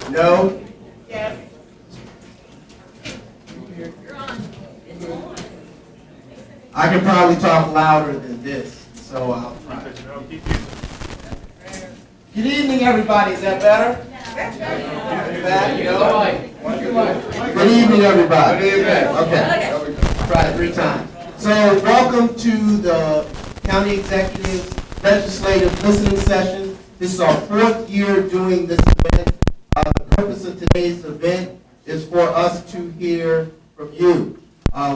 No? Yes. I can probably talk louder than this, so I'll try. Good evening, everybody. Is that better? Back, no? Good evening, everybody. Good evening. Okay. I'll try it 3 times. So, welcome to the County Executive's Legislative Listening Session. This is our 4th year doing this event. The purpose of today's event is for us to hear from you.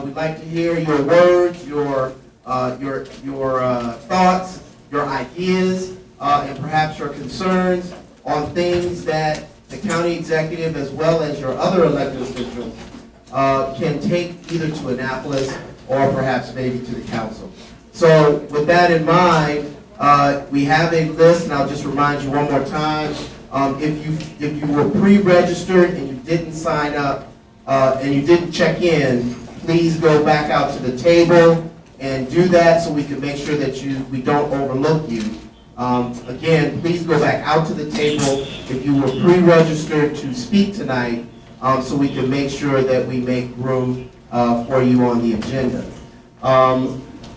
We'd like to hear your words, your thoughts, your ideas, and perhaps your concerns on things that the county executive, as well as your other elected officials, can take either to Annapolis or perhaps maybe to the council. So with that in mind, we have a list, and I'll just remind you one more time. If you were pre-registered and you didn't sign up and you didn't check in, please go back out to the table and do that so we can make sure that we don't overlook you. Again, please go back out to the table if you were pre-registered to speak tonight, so we can make sure that we make room for you on the agenda.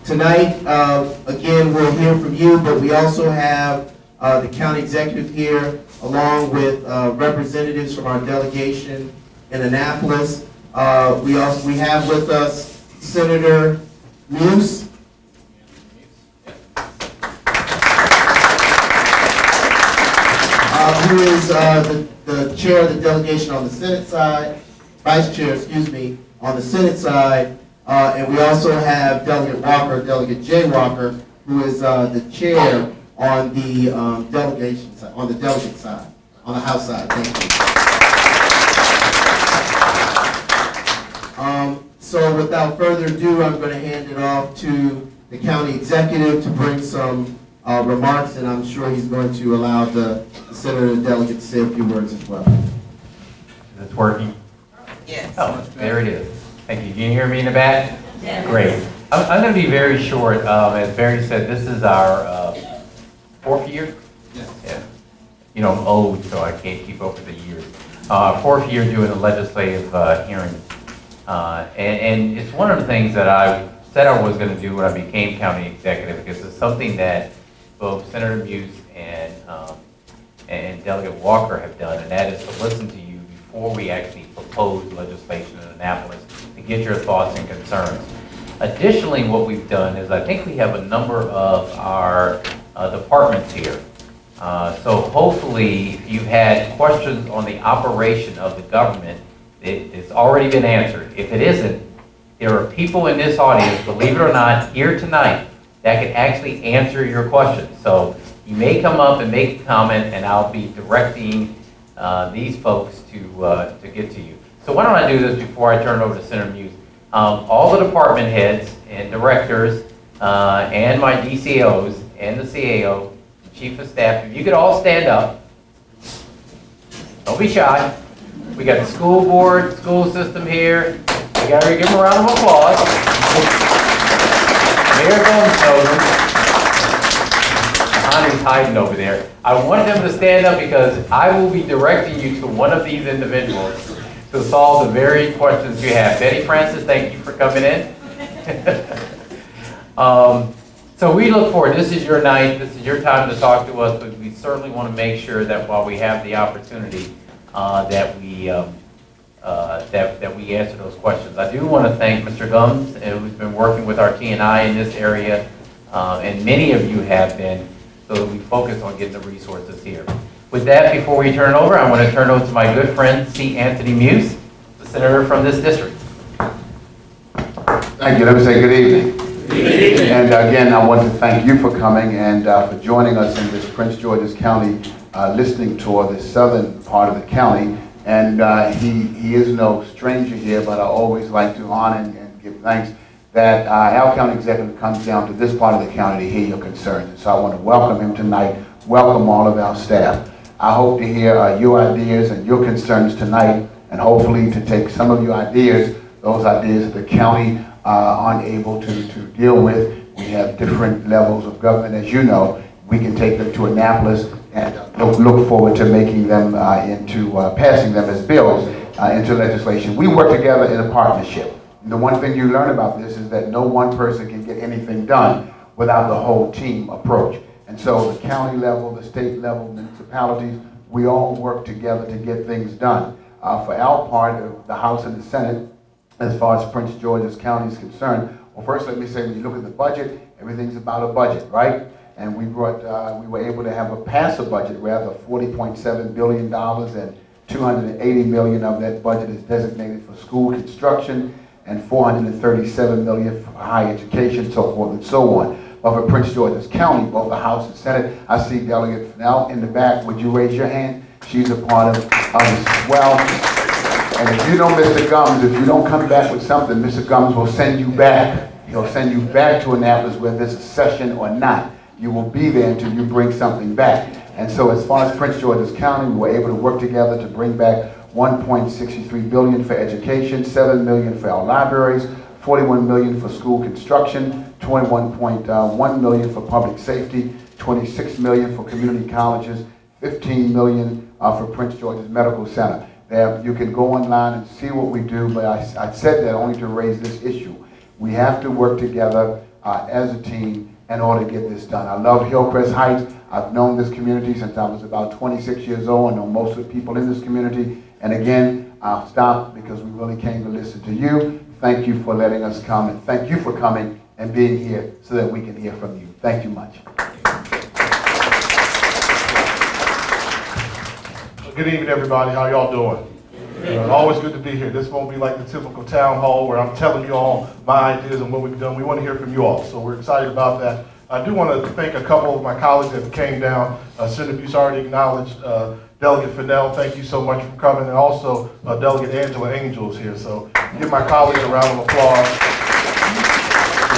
Tonight, again, we'll hear from you, but we also have the county executive here, along with representatives from our delegation in Annapolis. We have with us Senator Muse. Who is the chair of the delegation on the Senate side, vice chair, excuse me, on the Senate side. And we also have Delegate Walker, Delegate Jay Walker, who is the chair on the delegation side, on the delegate side, on the House side. Thank you. So without further ado, I'm going to hand it off to the county executive to bring some remarks, and I'm sure he's going to allow the senator and delegate to say a few words as well. Is this working? Yes. Oh, there it is. Thank you. Can you hear me in the back? Yes. Great. I'm going to be very short. As Barry said, this is our 4th year? Yes. Yeah. You know, I'm old, so I can't keep up with the years. 4th year doing the legislative hearings. And it's one of the things that I said I was going to do when I became county executive, because it's something that both Senator Muse and Delegate Walker have done, and that is to listen to you before we actually propose legislation in Annapolis to get your thoughts and concerns. Additionally, what we've done is I think we have a number of our departments here. So hopefully, if you've had questions on the operation of the government, it's already been answered. If it isn't, there are people in this audience, believe it or not, here tonight that can actually answer your questions. So you may come up and make a comment, and I'll be directing these folks to get to you. So why don't I do this before I turn it over to Senator Muse? All the department heads and directors and my DCOs and the CAO, the Chief of Staff, if you could all stand up. Don't be shy. We got the school board, school system here. We got to give them a round of applause. Mayor Goldenstoner. Connie's hiding over there. I want them to stand up because I will be directing you to one of these individuals to solve the very questions you have. Betty Francis, thank you for coming in. So we look forward. This is your night. This is your time to talk to us, but we certainly want to make sure that while we have the opportunity, that we answer those questions. I do want to thank Mr. Gums, who's been working with our T&I in this area, and many of you have been, so that we focus on getting the resources here. With that, before we turn it over, I want to turn it over to my good friend, C. Anthony Muse, the senator from this district. Thank you. Let me say good evening. Good evening. And again, I want to thank you for coming and for joining us in this Prince George's County listening tour, the southern part of the county. And he is no stranger here, but I always like to honor and give thanks that our county executive comes down to this part of the county to hear your concerns. And so I want to welcome him tonight, welcome all of our staff. I hope to hear your ideas and your concerns tonight, and hopefully to take some of your ideas, those ideas that the county aren't able to deal with. We have different levels of government, as you know. We can take them to Annapolis and look forward to making them passing them as bills into legislation. We work together in a partnership. And the one thing you learn about this is that no one person can get anything done without the whole team approach. And so the county level, the state level, municipalities, we all work together to get things done. For our part of the House and the Senate, as far as Prince George's County is concerned, well, first let me say, when you look at the budget, everything's about a budget, right? And we were able to pass a budget, rather, $40.7 billion, and $280 million of that budget is designated for school construction, and $437 million for higher education, so forth and so on. But for Prince George's County, both the House and Senate, I see Delegate Fennell in the back. Would you raise your hand? She's a part of as well. And if you know Mr. Gumbs, if you don't come back with something, Mr. Gumbs will send you back. He'll send you back to Annapolis, whether there's a session or not. You will be there until you bring something back. And so as far as Prince George's County, we were able to work together to bring back $1.63 billion for education, $7 million for our libraries, $41 million for school construction, $21.1 million for public safety, $26 million for community colleges, $15 million for Prince George's Medical Center. There, you can go online and see what we do, but I said that only to raise this issue. We have to work together as a team in order to get this done. I love Hillcrest Heights. I've known this community since I was about 26 years old. I know most of the people in this community. And again, I'll stop because we really came to listen to you. Thank you for letting us come, and thank you for coming and being here so that we can hear from you. Thank you much. Good evening, everybody. How y'all doing? Always good to be here. This won't be like the typical town hall where I'm telling you all my ideas and what we've done. We want to hear from you all, so we're excited about that. I do want to thank a couple of my colleagues that came down. Senator Buse already acknowledged Delegate Fennell. Thank you so much for coming, and also Delegate Angela Angel is here. So give my colleagues a round of applause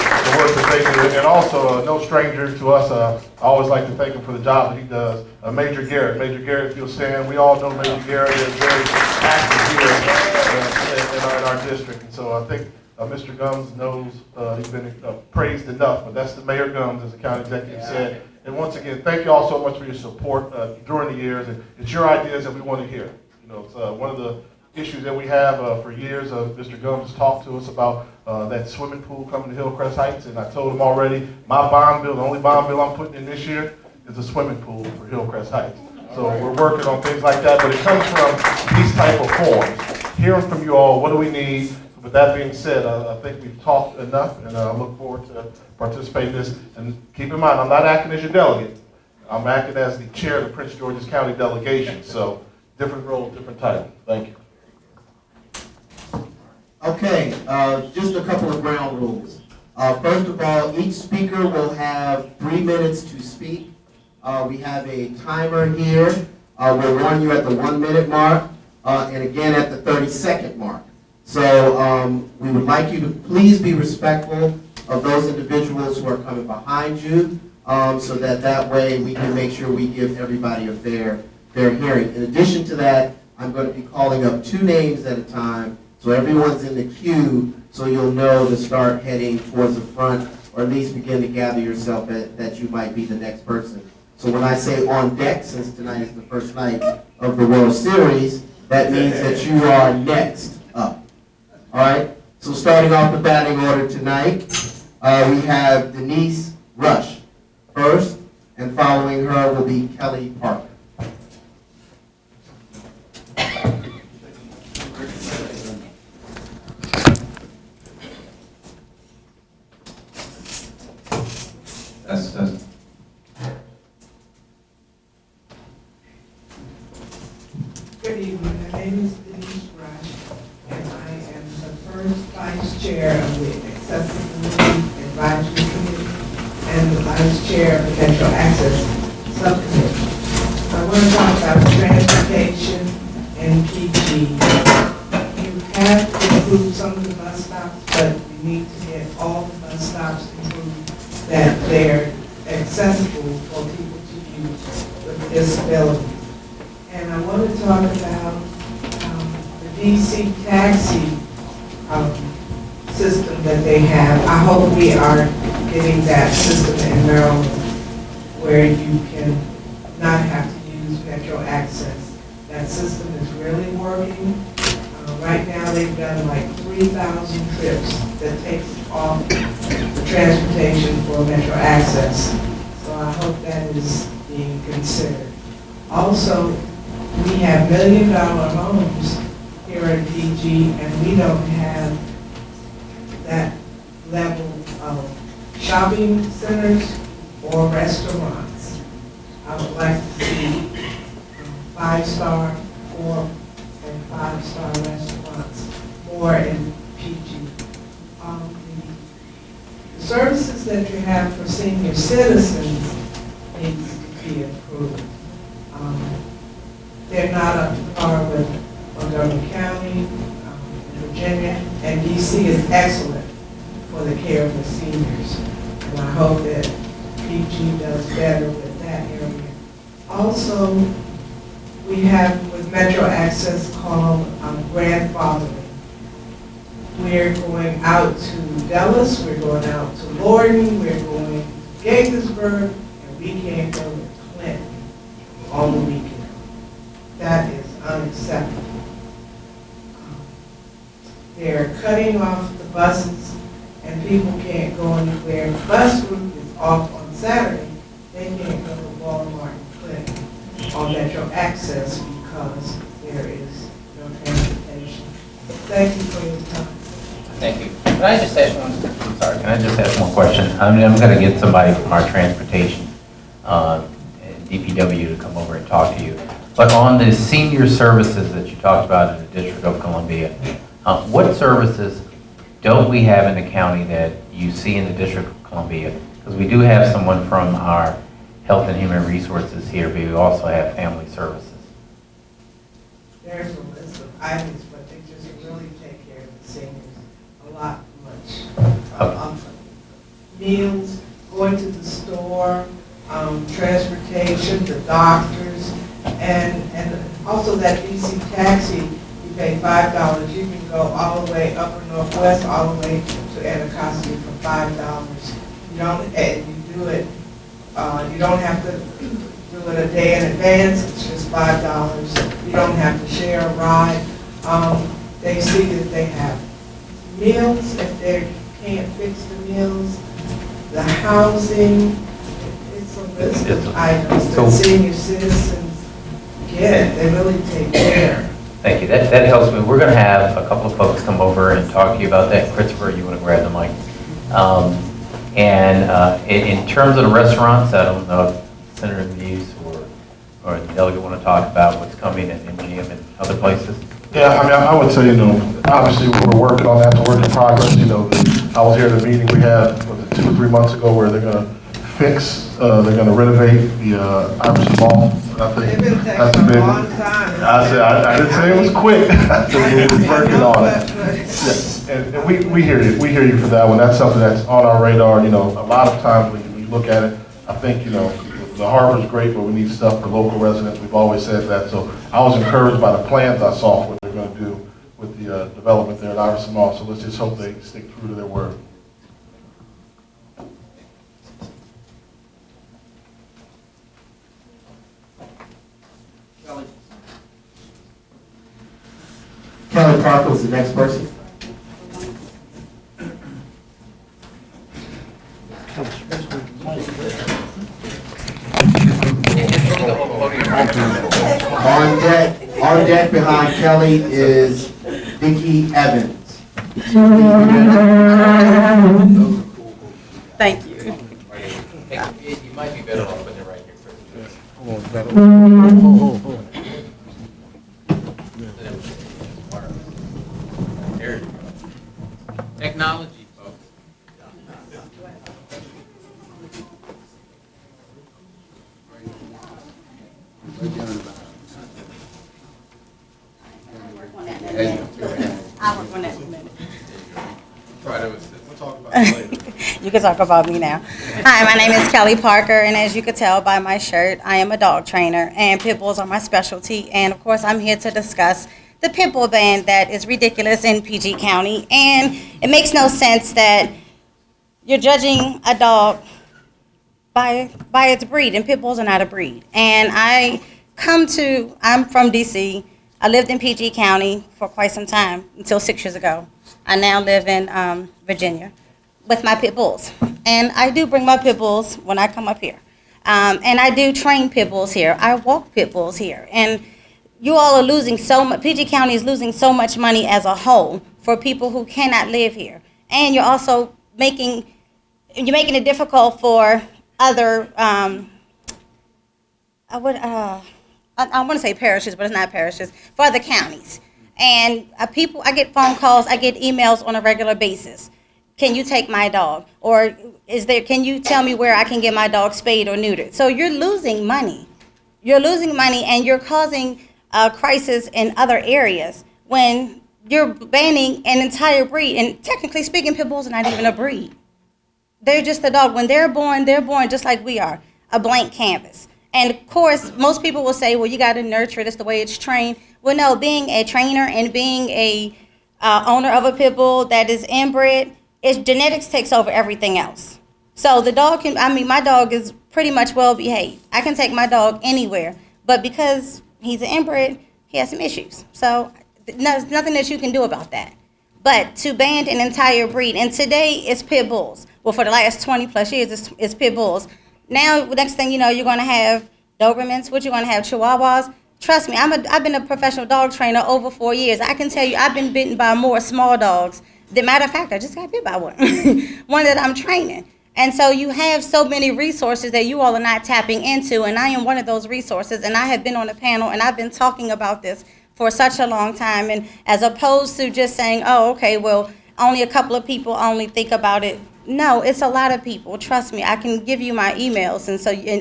for the work that they do. And also, no stranger to us, I always like to thank him for the job that he does. Major Garrett. Major Garrett, if you'll stand. We all know Major Garrett is very active here in our district. And so I think Mr. Gumbs knows he's been praised enough, but that's the Mayor Gumbs, as the county executive said. And once again, thank you all so much for your support during the years. And it's your ideas that we want to hear. You know, it's one of the issues that we have for years. Mr. Gumbs has talked to us about that swimming pool coming to Hillcrest Heights, and I told him already, my bond bill, the only bond bill I'm putting in this year is a swimming pool for Hillcrest Heights. So we're working on things like that, but it comes from these type of forums. Hearing from you all, what do we need? With that being said, I think we've talked enough, and I look forward to participating in this. And keep in mind, I'm not acting as your delegate. I'm acting as the chair of the Prince George's County delegation. So different role, different title. Thank you. Okay, just a couple of ground rules. First of all, each speaker will have 3 minutes to speak. We have a timer here. We'll warn you at the 1 minute mark, and again at the 30-second mark. So we would like you to please be respectful of those individuals who are coming behind you, so that way we can make sure we give everybody a fair hearing. In addition to that, I'm going to be calling up 2 names at a time, so everyone's in the queue, so you'll know to start heading towards the front, or at least begin to gather yourself that you might be the next person. So when I say on deck, since tonight is the first night of the World Series, that means that you are next up. All right, so starting off the batting order tonight, we have Denise Rush first, and following her will be Kelly Parker. That's Good evening. My name is Denise Rush, and I am the first vice chair of the Accessibility Advisory Committee and the vice chair of the Metro Access Subcommittee. I want to talk about transportation and PG. You have to improve some of the bus stops, but you need to get all the bus stops improved that they're accessible for people to use with disabilities. And I want to talk about the DC taxi system that they have. I hope we are getting that system in Maryland where you can not have to use Metro Access. That system is really working. Right now, they've done like 3,000 trips that takes off the transportation for Metro Access. So I hope that is being considered. Also, we have $1 million homes here at PG, and we don't have that level of shopping centers or restaurants. I would like to see 5-star, 4- and 5-star restaurants more in PG. The services that you have for senior citizens needs to be improved. They're not up to par with Montgomery County, Virginia, and DC is excellent for the care of the seniors. And I hope that PG does better with that area. Also, we have with Metro Access called grandfathering. We're going out to Dallas, we're going out to Lorton, we're going to Gaithersburg, and we can't go to Clinton on the weekend. That is unacceptable. They're cutting off the buses, and people can't go anywhere. The bus route is off on Saturday. They can't go to Walmart and Clinton on Metro Access because there is no transportation. Thank you for your time. Thank you. Can I just ask one, I'm sorry, can I just ask one question? I'm going to get somebody from our transportation, DPW, to come over and talk to you. But on the senior services that you talked about in the District of Columbia, what services don't we have in the county that you see in the District of Columbia? Because we do have someone from our Health and Human Resources here, but we also have family services. There's a list of items, but they just really take care of the seniors a lot much. Meals, going to the store, transportation, the doctors, and also that DC taxi, you pay $5. You can go all the way Upper Northwest, all the way to Anacostia for $5. You don't, and you do it, you don't have to do it a day in advance, it's just $5. You don't have to share a ride. They see that they have meals, if they can't fix the meals, the housing, it's a list of items that senior citizens get. They really take care. Thank you. That helps me. We're going to have a couple of folks come over and talk to you about that. Christopher, you want to grab the mic? In terms of the restaurants, I don't know if Senator Muse or the delegate want to talk about what's coming in MGM and other places. Yeah, I mean, I would say, obviously we're working on that, it's a work in progress. I was here at a meeting we had, was it 2 or 3 months ago, where they're going to fix, they're going to renovate the Iverson Mall. I think They've been that's taking a big a one. long time. I didn't say it was quick. I said we're working on it. Yeah, and we hear you. We hear you for that one. That's something that's on our radar. A lot of times when you look at it, I think, the harbor's great, but we need stuff for local residents. We've always said that. So I was encouraged by the plans I saw for what they're going to do with the development there at Iverson Mall. So let's just hope they stick true to their word. Kelly Parker was the next person. On deck behind Kelly is Vicki Evans. Thank you. You might be better off putting it right here, Chris. There you go. Technology, folks. I'll work on that in a minute. We'll talk about it later. You can talk about me now. Hi, my name is Kelly Parker, and as you can tell by my shirt, I am a dog trainer, and pit bulls are my specialty. And of course, I'm here to discuss the pit bull ban that is ridiculous in PG County. And it makes no sense that you're judging a dog by its breed, and pit bulls are not a breed. And I'm from DC. I lived in PG County for quite some time, until 6 years ago. I now live in Virginia with my pit bulls. And I do bring my pit bulls when I come up here. And I do train pit bulls here. I walk pit bulls here. And you all are losing so much, PG County is losing so much money as a whole for people who cannot live here. And you're also making it difficult for other, I want to say parishes, but it's not parishes, for other counties. And I get phone calls, I get emails on a regular basis. Can you take my dog? Or can you tell me where I can get my dog spayed or neutered? So you're losing money. You're losing money, and you're causing a crisis in other areas when you're banning an entire breed. And technically speaking, pit bulls are not even a breed. They're just a dog. When they're born just like we are, a blank canvas. And of course, most people will say, well, you got to nurture it. It's the way it's trained. Well, no, being a trainer and being a owner of a pit bull that is inbred, genetics takes over everything else. So the dog my dog is pretty much well behaved. I can take my dog anywhere. But because he's an inbred, he has some issues. So there's nothing that you can do about that. But to ban an entire breed, and today it's pit bulls. Well, for the last 20 plus years, it's pit bulls. Now, next thing you know, you're going to have Dobermans, you're going to have Chihuahuas. Trust me, I've been a professional dog trainer over 4 years. I can tell you I've been bitten by more small dogs. As a matter of fact, I just got bit by one, one that I'm training. And so you have so many resources that you all are not tapping into, and I am one of those resources, and I have been on a panel, and I've been talking about this for such a long time, and as opposed to just saying, oh, okay, well, only a couple of people only think about it. No, it's a lot of people. Trust me, I can give you my emails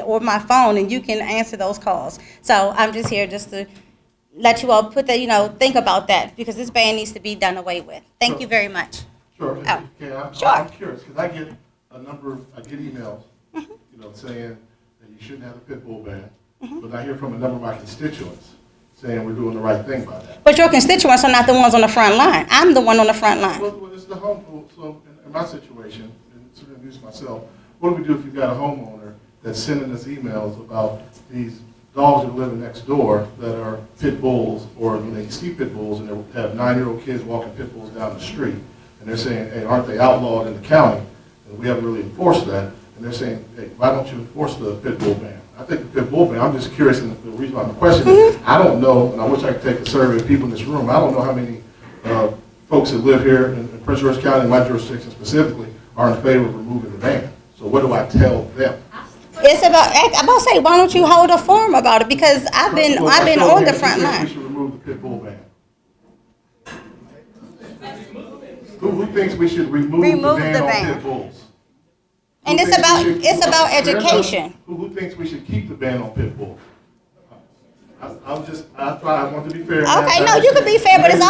or my phone, and you can answer those calls. So I'm just here just to let you all put that, think about that, because this ban needs to be done away with. Thank you very much. Sure. Oh, Yeah, sure. I'm curious, because I get emails, saying that you shouldn't have a pit bull ban, but I hear from a number of my constituents saying we're doing the right thing by that. But your constituents are not the ones on the front line. I'm the one on the front line. Well, it's the home, so in my situation, and to introduce myself, what do we do if you've got a homeowner that's sending us emails about these dogs that are living next door that are pit bulls, or they see pit bulls and they have 9-year-old kids walking pit bulls down the street, and they're saying, hey, aren't they outlawed in the county? And we haven't really enforced that, and they're saying, hey, why don't you enforce the pit bull ban? I think the pit bull ban, I'm just curious, and the reason why my question is, I don't know, and I wish I could take a survey of people in this room, I don't know how many folks that live here in Prince George County, my jurisdiction specifically, are in favor of removing the ban. So what do I tell them? It's I'm about to say, why don't you hold a forum about it? Because I've been on the front We line. should remove the pit bull ban. Who thinks we should remove the ban on pit bulls? And Who it's thinks we should- about education. Who thinks we should keep the ban on pit bulls? I want to be fair. Okay, no, you can be fair, but it's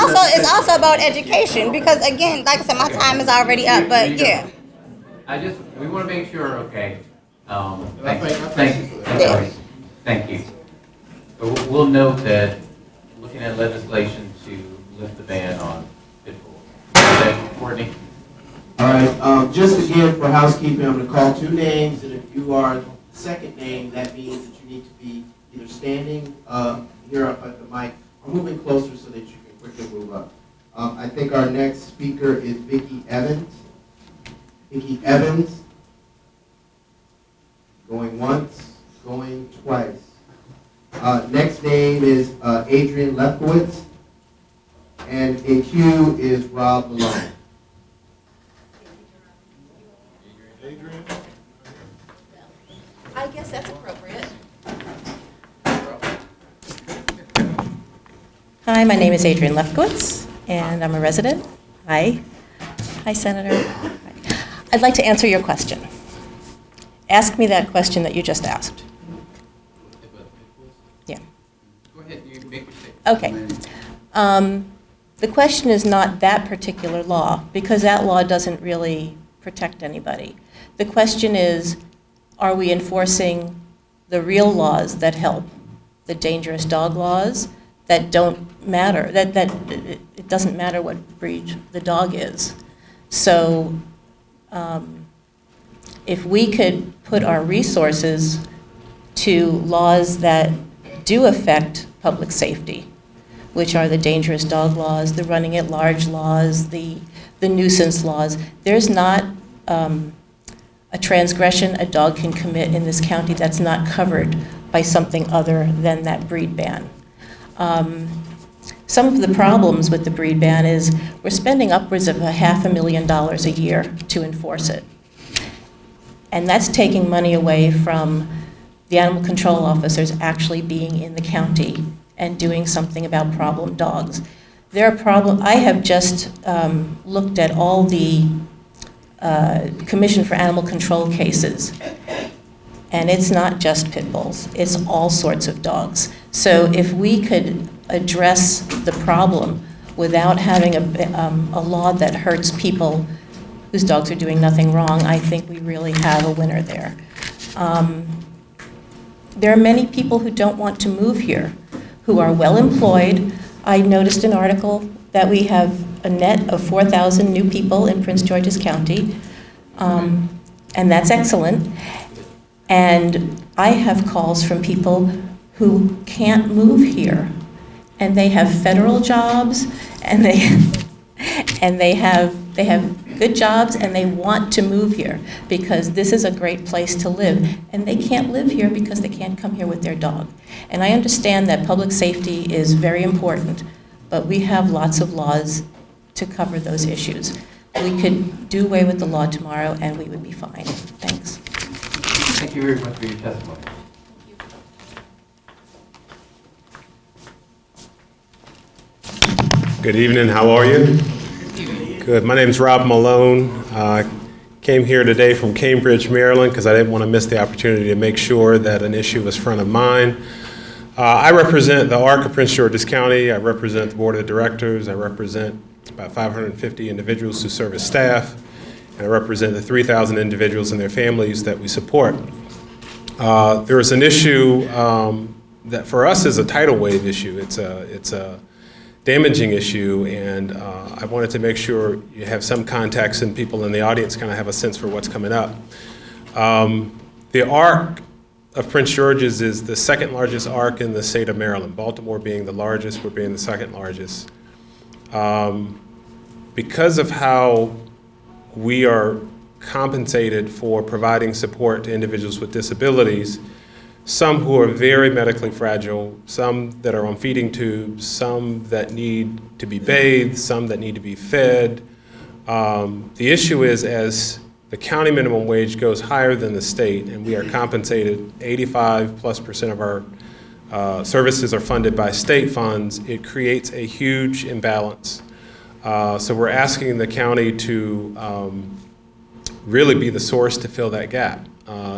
also about education, because again, like I said, my time is already up, but yeah. We want to make sure, okay. Thank Thank you. So we'll note that looking at legislation to lift the ban on pit bulls. Okay, Courtney? All right, just again for housekeeping, I'm going to call 2 names, and if you are the second name, that means that you need to be either standing here up at the mic or moving closer so that you can quickly move up. I think our next speaker is Vicki Evans. Vicki Evans. Going once, going twice. Next name is Adrian Lefkowitz. And in queue is Rob Malone. Adrian? I guess that's appropriate. Hi, my name is Adrian Lefkowitz, and I'm a resident. Hi. Hi, Senator. Hi. I'd like to answer your question. Ask me that question that you just asked. Yeah. Go ahead, you make your statement. Okay. The question is not that particular law, because that law doesn't really protect anybody. The question is, are we enforcing the real laws that help? The dangerous dog laws that don't matter, that it doesn't matter what breed the dog is. So If we could put our resources to laws that do affect public safety, which are the dangerous dog laws, the running at large laws, the nuisance laws, there's not a transgression a dog can commit in this county that's not covered by something other than that breed ban. Some of the problems with the breed ban is we're spending upwards of $500,000 a year to enforce it. And that's taking money away from the animal control officers actually being in the county and doing something about problem dogs. I have just looked at all the Commission for Animal Control cases, and it's not just pit bulls, it's all sorts of dogs. So if we could address the problem without having a law that hurts people whose dogs are doing nothing wrong, I think we really have a winner there. There are many people who don't want to move here, who are well employed. I noticed an article that we have a net of 4,000 new people in Prince George's County, and that's excellent. And I have calls from people who can't move here, and they have federal jobs, and they have good jobs, and they want to move here because this is a great place to live, and they can't live here because they can't come here with their dog. And I understand that public safety is very important, but we have lots of laws to cover those issues. We could do away with the law tomorrow, and we would be fine. Thanks. Thank you very much for your testimony. Good evening, how are you? Good, my name is Rob Malone. I came here today from Cambridge, Maryland, because I didn't want to miss the opportunity to make sure that an issue was front of mind. I represent the ARC of Prince George's County. I represent the Board of Directors. I represent about 550 individuals who serve as staff, and I represent the 3,000 individuals and their families that we support. There is an issue that for us is a tidal wave issue. It's a damaging issue, and I wanted to make sure you have some context and people in the audience kind of have a sense for what's coming up. The ARC of Prince George's is the second largest ARC in the state of Maryland, Baltimore being the largest, we're being the second largest. Because of how we are compensated for providing support to individuals with disabilities, some who are very medically fragile, some that are on feeding tubes, some that need to be bathed, some that need to be fed. The issue is, as the county minimum wage goes higher than the state, and we are compensated 85+% of our services are funded by state funds, it creates a huge imbalance. So we're asking the county to really be the source to fill that gap.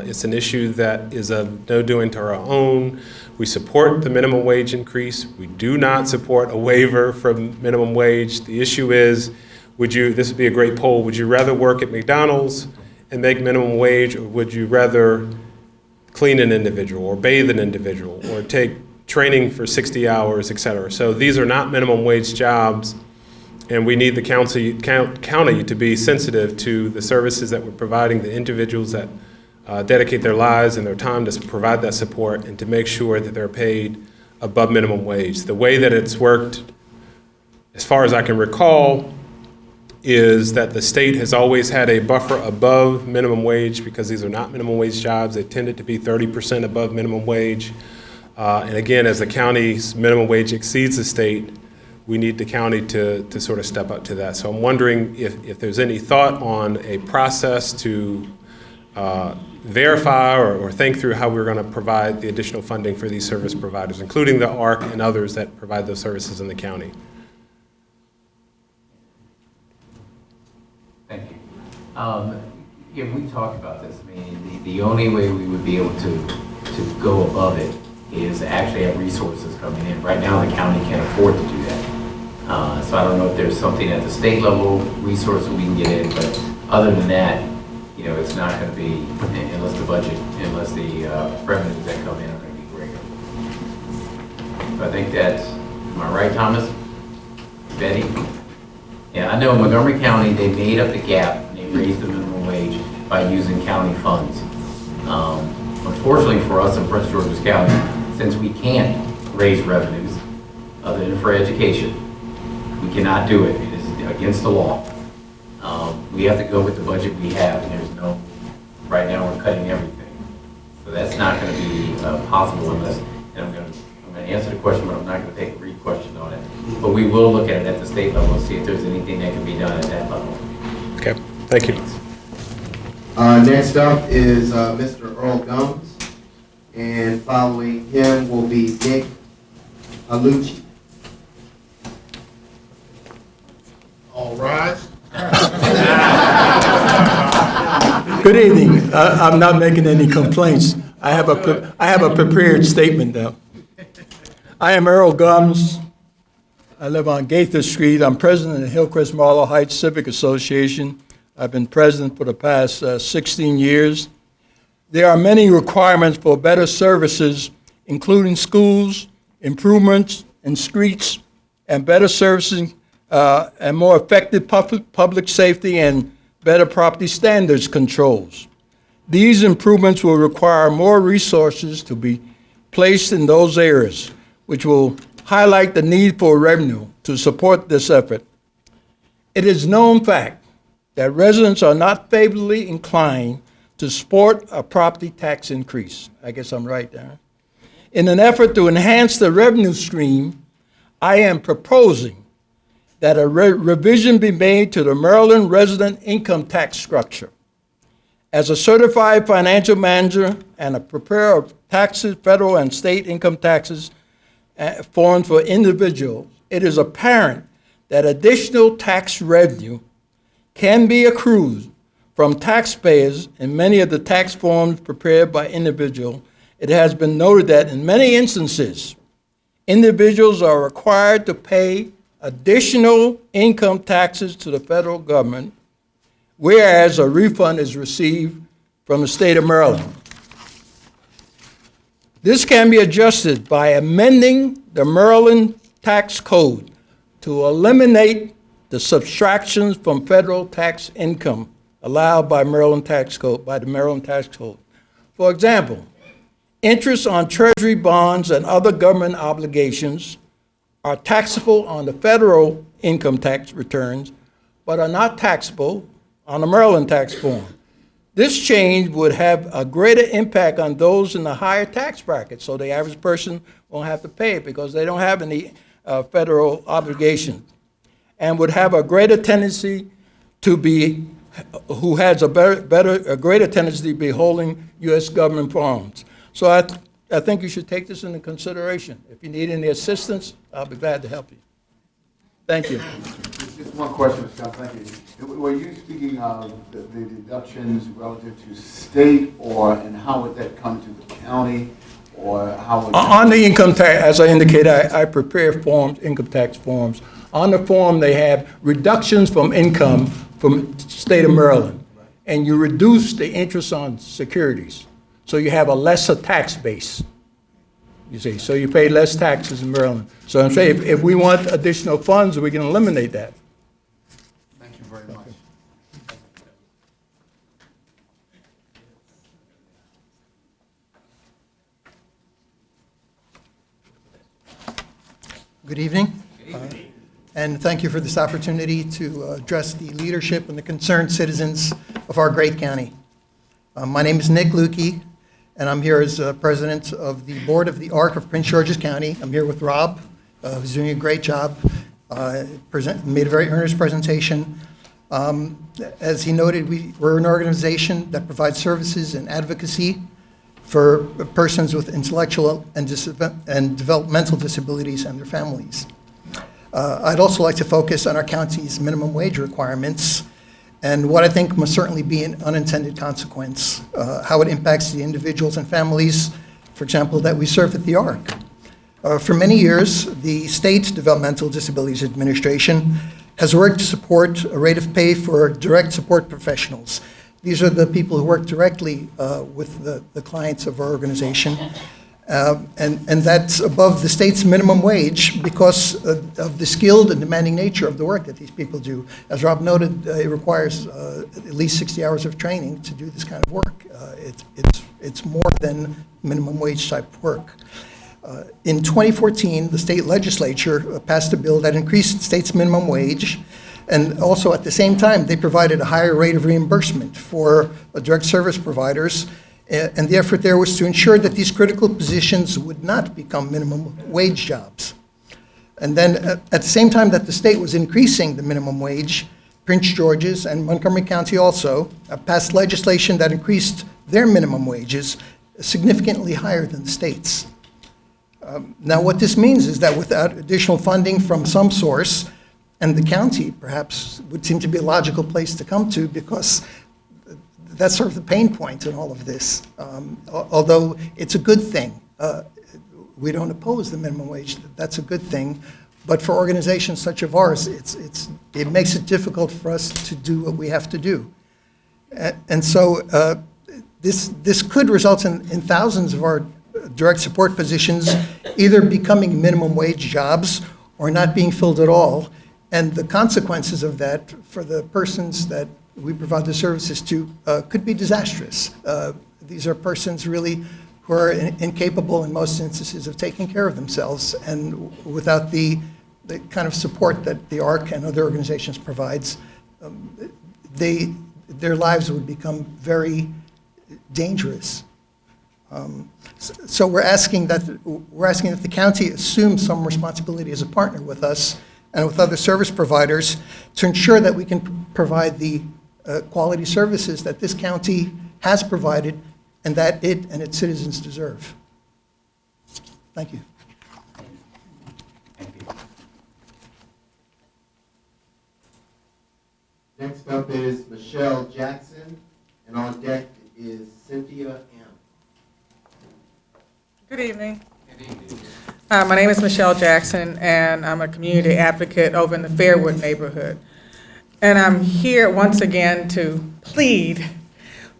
It's an issue that is of no doing to our own. We support the minimum wage increase. We do not support a waiver from minimum wage. The issue is, this would be a great poll, would you rather work at McDonald's and make minimum wage, or would you rather clean an individual or bathe an individual or take training for 60 hours, et cetera? So these are not minimum wage jobs, and we need the county to be sensitive to the services that we're providing, the individuals that dedicate their lives and their time to provide that support, and to make sure that they're paid above minimum wage. The way that it's worked, as far as I can recall, is that the state has always had a buffer above minimum wage because these are not minimum wage jobs. They tended to be 30% above minimum wage. And again, as the county's minimum wage exceeds the state, we need the county to sort of step up to that. So I'm wondering if there's any thought on a process to verify or think through how we're going to provide the additional funding for these service providers, including the ARC and others that provide those services in the county. Thank you. Yeah, we talked about this. I mean, the only way we would be able to go above it is to actually have resources coming in. Right now, the county can't afford to do that. So I don't know if there's something at the state level, resources we can get in, but other than that, you know, it's not going to be, unless the revenues that come in are going to be greater. So I think that's, am I right, Thomas? Betty? Yeah, I know in Montgomery County, they made up the gap, and they raised the minimum wage by using county funds. Unfortunately for us in Prince George's County, since we can't raise revenues other than for education, we cannot do it. It is against the law. We have to go with the budget we have, and there's no, right now we're cutting everything. So that's not going to be possible unless, and I'm going to answer the question, but I'm not going to take a read question on it. But we will look at it at the state level and see if there's anything that can be done at that level. Okay, thank you. Next up is Mr. Earl Gums, and following him will be Nick Alucci. All rise. Good evening. I'm not making any complaints. I have a prepared statement, though. I am Earl Gums. I live on Gaither Street. I'm president of Hillcrest Marlow Heights Civic Association. I've been president for the past 16 years. There are many requirements for better services, including schools, improvements in streets, and better servicing and more effective public safety and better property standards controls. These improvements will require more resources to be placed in those areas, which will highlight the need for revenue to support this effort. It is known fact that residents are not favorably inclined to support a property tax increase. I guess I'm right there. In an effort to enhance the revenue stream, I am proposing that a revision be made to the Maryland resident income tax structure. As a certified financial manager and a preparer of taxes, federal and state income taxes forms for individuals, it is apparent that additional tax revenue can be accrued from taxpayers in many of the tax forms prepared by individuals. It has been noted that in many instances, individuals are required to pay additional income taxes to the federal government, whereas a refund is received from the state of Maryland. This can be adjusted by amending the Maryland tax code to eliminate the subtractions from federal tax income allowed by the Maryland tax code. For example, interest on treasury bonds and other government obligations are taxable on the federal income tax returns, but are not taxable on the Maryland tax form. This change would have a greater impact on those in the higher tax bracket, so the average person won't have to pay it because they don't have any federal obligations, and would have a greater tendency to be, who has a greater tendency to be holding U.S. government bonds. So I think you should take this into consideration. If you need any assistance, I'll be glad to help you. Thank you. Just one question, Mr. Scott, thank you. Were you speaking of the deductions relative to state, or and how would that come to the county, or how would On the income tax, as I indicated, I prepare forms, income tax forms. On the form, they have reductions from income from the state of Maryland, and you reduce the interest on securities. So you have a lesser tax base, you see. So you pay less taxes in Maryland. So I'm saying if we want additional funds, we can eliminate that. Thank you very much. Good evening. And thank you for this opportunity to address the leadership and the concerned citizens of our great county. My name is Nick Lukey, and I'm here as president of the board of the ARC of Prince George's County. I'm here with Rob, who's doing a great job, made a very earnest presentation. As he noted, we're an organization that provides services and advocacy for persons with intellectual and developmental disabilities and their families. I'd also like to focus on our county's minimum wage requirements and what I think must certainly be an unintended consequence, how it impacts the individuals and families, for example, that we serve at the ARC. For many years, the State Developmental Disabilities Administration has worked to support a rate of pay for direct support professionals. These are the people who work directly with the clients of our organization. And that's above the state's minimum wage because of the skilled and demanding nature of the work that these people do. As Rob noted, it requires at least 60 hours of training to do this kind of work. It's more than minimum wage type work. In 2014, the state legislature passed a bill that increased the state's minimum wage, and also at the same time, they provided a higher rate of reimbursement for direct service providers. And the effort there was to ensure that these critical positions would not become minimum wage jobs. And then at the same time that the state was increasing the minimum wage, Prince George's and Montgomery County also passed legislation that increased their minimum wages significantly higher than the state's. Now, what this means is that without additional funding from some source, and the county perhaps would seem to be a logical place to come to because that's sort of the pain point in all of this. Although it's a good thing. We don't oppose the minimum wage. That's a good thing. But for organizations such as ours, it makes it difficult for us to do what we have to do. And so this could result in thousands of our direct support positions either becoming minimum wage jobs or not being filled at all. And the consequences of that for the persons that we provide the services to could be disastrous. These are persons really who are incapable in most instances of taking care of themselves, and without the kind of support that the ARC and other organizations provides, their lives would become very dangerous. So we're asking that the county assume some responsibility as a partner with us and with other service providers to ensure that we can provide the quality services that this county has provided and that it and its citizens deserve. Thank you. Thank you. Next up is Michelle Jackson, and on deck is Cynthia M. Good evening. My name is Michelle Jackson, and I'm a community advocate over in the Fairwood neighborhood. And I'm here once again to plead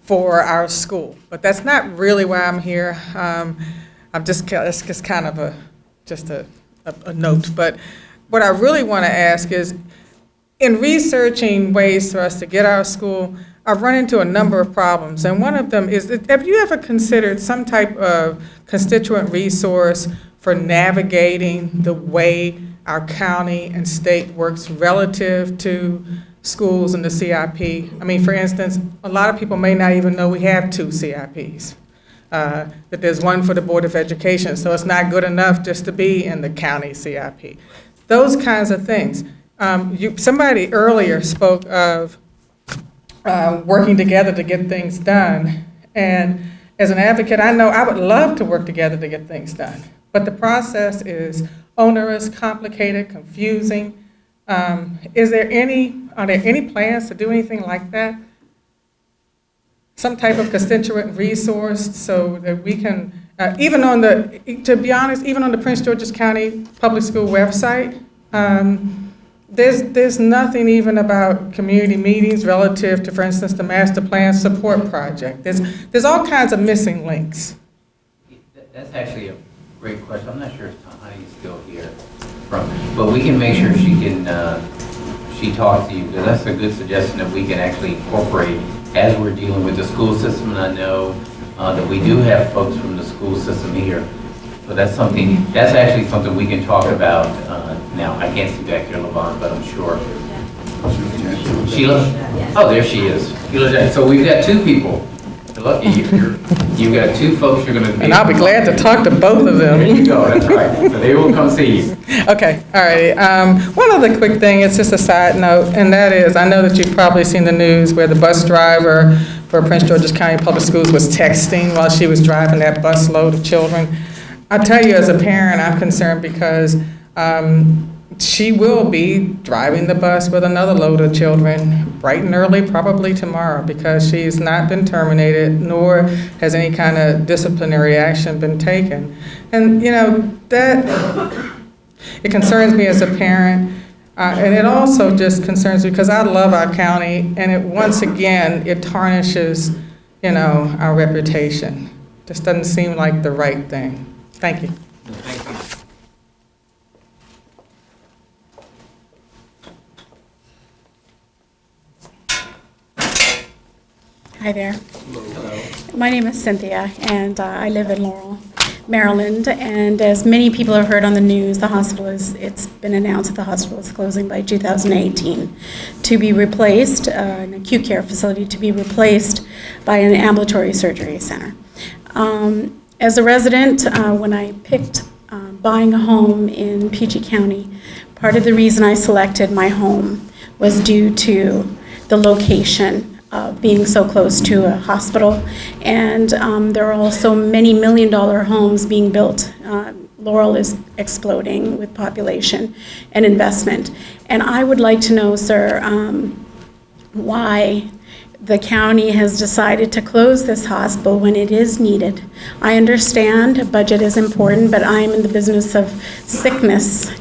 for our school. But that's not really why I'm here. It's just kind of a note. But what I really want to ask is, in researching ways for us to get our school, I've run into a number of problems. And one of them is, have you ever considered some type of constituent resource for navigating the way our county and state works relative to schools and the CIP? I mean, for instance, a lot of people may not even know we have 2 CIPs, that there's one for the Board of Education, so it's not good enough just to be in the county CIP. Those kinds of things. Somebody earlier spoke of working together to get things done. And as an advocate, I know I would love to work together to get things done. But the process is onerous, complicated, confusing. Are there any plans to do anything like that? Some type of constituent resource so that we can, to be honest, even on the Prince George's County Public School website, there's nothing even about community meetings relative to, for instance, the Master Plan Support Project. There's all kinds of missing links. That's actually a great question. I'm not sure if Honey's still here, but we can make sure she talks to you, because that's a good suggestion that we can actually incorporate as we're dealing with the school system. And I know that we do have folks from the school system here. So that's actually something we can talk about now. I can't see back here, Levon, but I'm sure. Sheila? Oh, there she is. Sheila. So we've got 2 people. You're lucky. You've got 2 folks you're going to be. And I'll be glad to talk to both of them. There you go. That's right. So they will come see you. Okay, all right. One other quick thing, it's just a side note, and that is, I know that you've probably seen the news where the bus driver for Prince George's County Public Schools was texting while she was driving that bus load of children. I tell you, as a parent, I'm concerned because she will be driving the bus with another load of children bright and early, probably tomorrow, because she's not been terminated, nor has any kind of disciplinary action been taken. And, that it concerns me as a parent, and it also just concerns me because I love our county, and once again, it tarnishes, our reputation. Just doesn't seem like the right thing. Thank you. Hi there. My name is Cynthia, and I live in Laurel, Maryland. And as many people have heard on the news, it's been announced that the hospital is closing by 2018 to be replaced, an acute care facility to be replaced by an ambulatory surgery center. As a resident, when I picked buying a home in PG County, part of the reason I selected my home was due to the location being so close to a hospital. And there are also many million-dollar homes being built. Laurel is exploding with population and investment. And I would like to know, sir, why the county has decided to close this hospital when it is needed. I understand budget is important, but I'm in the business of sickness.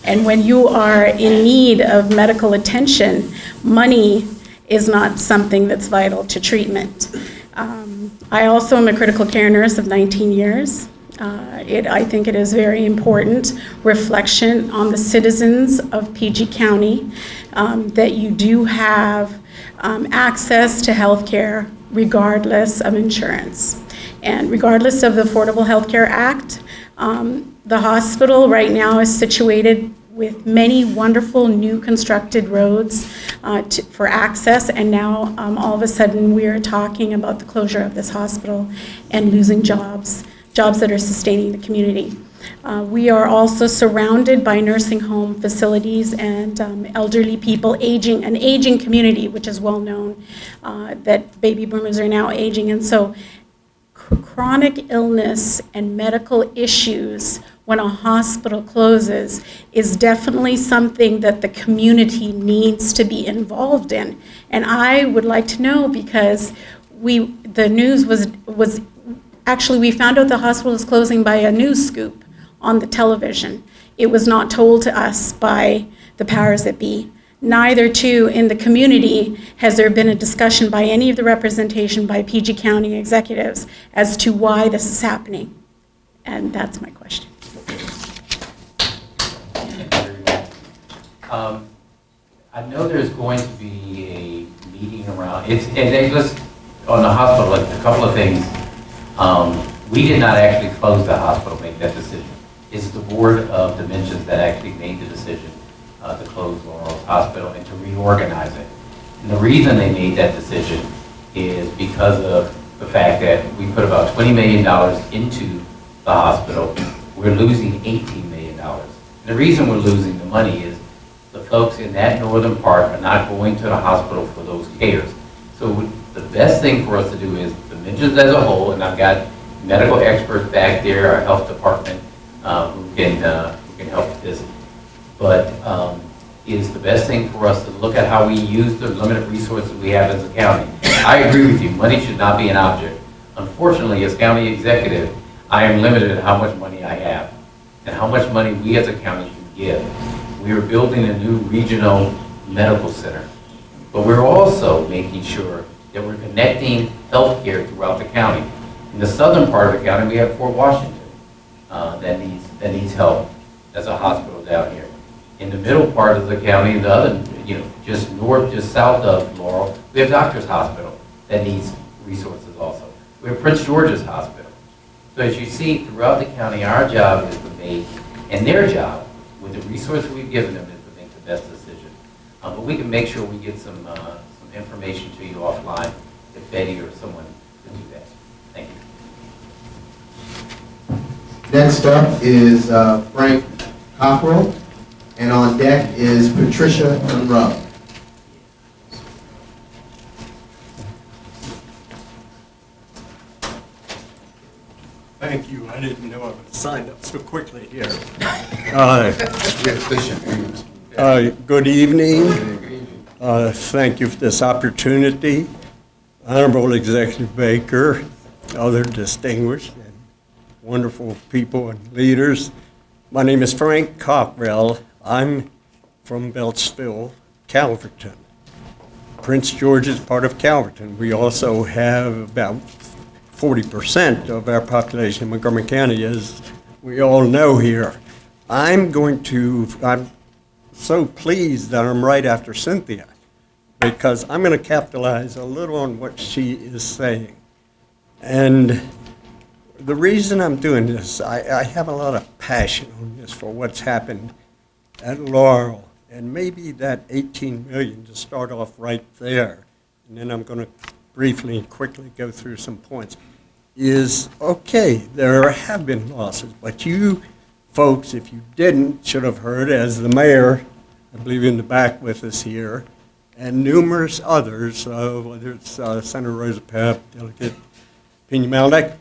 And when you are in need of medical attention, money is not something that's vital to treatment. I also am a critical care nurse of 19 years. I think it is very important reflection on the citizens of PG County that you do have access to health care regardless of insurance. And regardless of the Affordable Health Care Act, the hospital right now is situated with many wonderful new constructed roads for access, and now all of a sudden we are talking about the closure of this hospital and losing jobs that are sustaining the community. We are also surrounded by nursing home facilities and elderly people, an aging community, which is well known that baby boomers are now aging. And so chronic illness and medical issues when a hospital closes is definitely something that the community needs to be involved in. And I would like to know, because the news was actually, we found out the hospital is closing by a news scoop on the television. It was not told to us by the powers that be. Neither, too, in the community has there been a discussion by any of the representation by PG County executives as to why this is happening. And that's my question. I know there's going to be a meeting around, on the hospital, like a couple of things. We did not actually close the hospital, make that decision. It's the Board of Dimensions that actually made the decision to close Laurel's Hospital and to reorganize it. And the reason they made that decision is because of the fact that we put about $20 million into the hospital. We're losing $18 million. And the reason we're losing the money is the folks in that northern part are not going to the hospital for those cares. So the best thing for us to do is Dimensions as a whole, and I've got medical experts back there, our health department, who can help with this. But is the best thing for us to look at how we use the limited resources we have as a county. I agree with you, money should not be an object. Unfortunately, as county executive, I am limited in how much money I have and how much money we as a county can give. We are building a new regional medical center, but we're also making sure that we're connecting healthcare throughout the county. In the southern part of the county, we have Fort Washington that needs help. That's a hospital down here. In the middle part of the county, the other, just south of Laurel, we have Doctors Hospital that needs resources also. We have Prince George's Hospital. So as you see throughout the county, our job is to make, and their job, with the resources we've given them, is to make the best decision. But we can make sure we get some information to you offline if Betty or someone can do that. Thank you. Next up is Frank Cockrell, and on deck is Patricia Monroe. Thank you. I didn't know I was signed up so quickly here. Good evening. Thank you for this opportunity. Honorable Executive Baker, other distinguished and wonderful people and leaders. My name is Frank Cockrell. I'm from Beltsville, Calverton. Prince George is part of Calverton. We also have about 40% of our population in Montgomery County is we all know here. I'm so pleased that I'm right after Cynthia, because I'm going to capitalize a little on what she is saying. And the reason I'm doing this, I have a lot of passion on this for what's happened at Laurel, and maybe that 18 million to start off right there, and then I'm going to briefly and quickly go through some points, is, okay, there have been losses, but you folks, if you didn't, should have heard, as the mayor, I believe in the back with us here, and numerous others, whether it's Senator Rosa Pep, Delegate Pena-Malnick,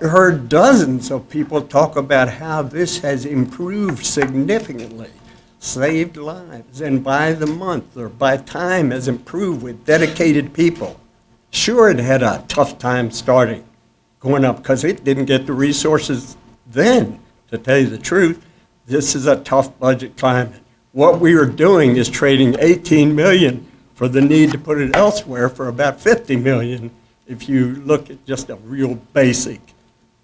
heard dozens of people talk about how this has improved significantly, saved lives, and by the month or by time has improved with dedicated people. Sure, it had a tough time starting, going up, because it didn't get the resources then, to tell you the truth. This is a tough budget climate. What we are doing is trading 18 million for the need to put it elsewhere for about 50 million, if you look at just a real basic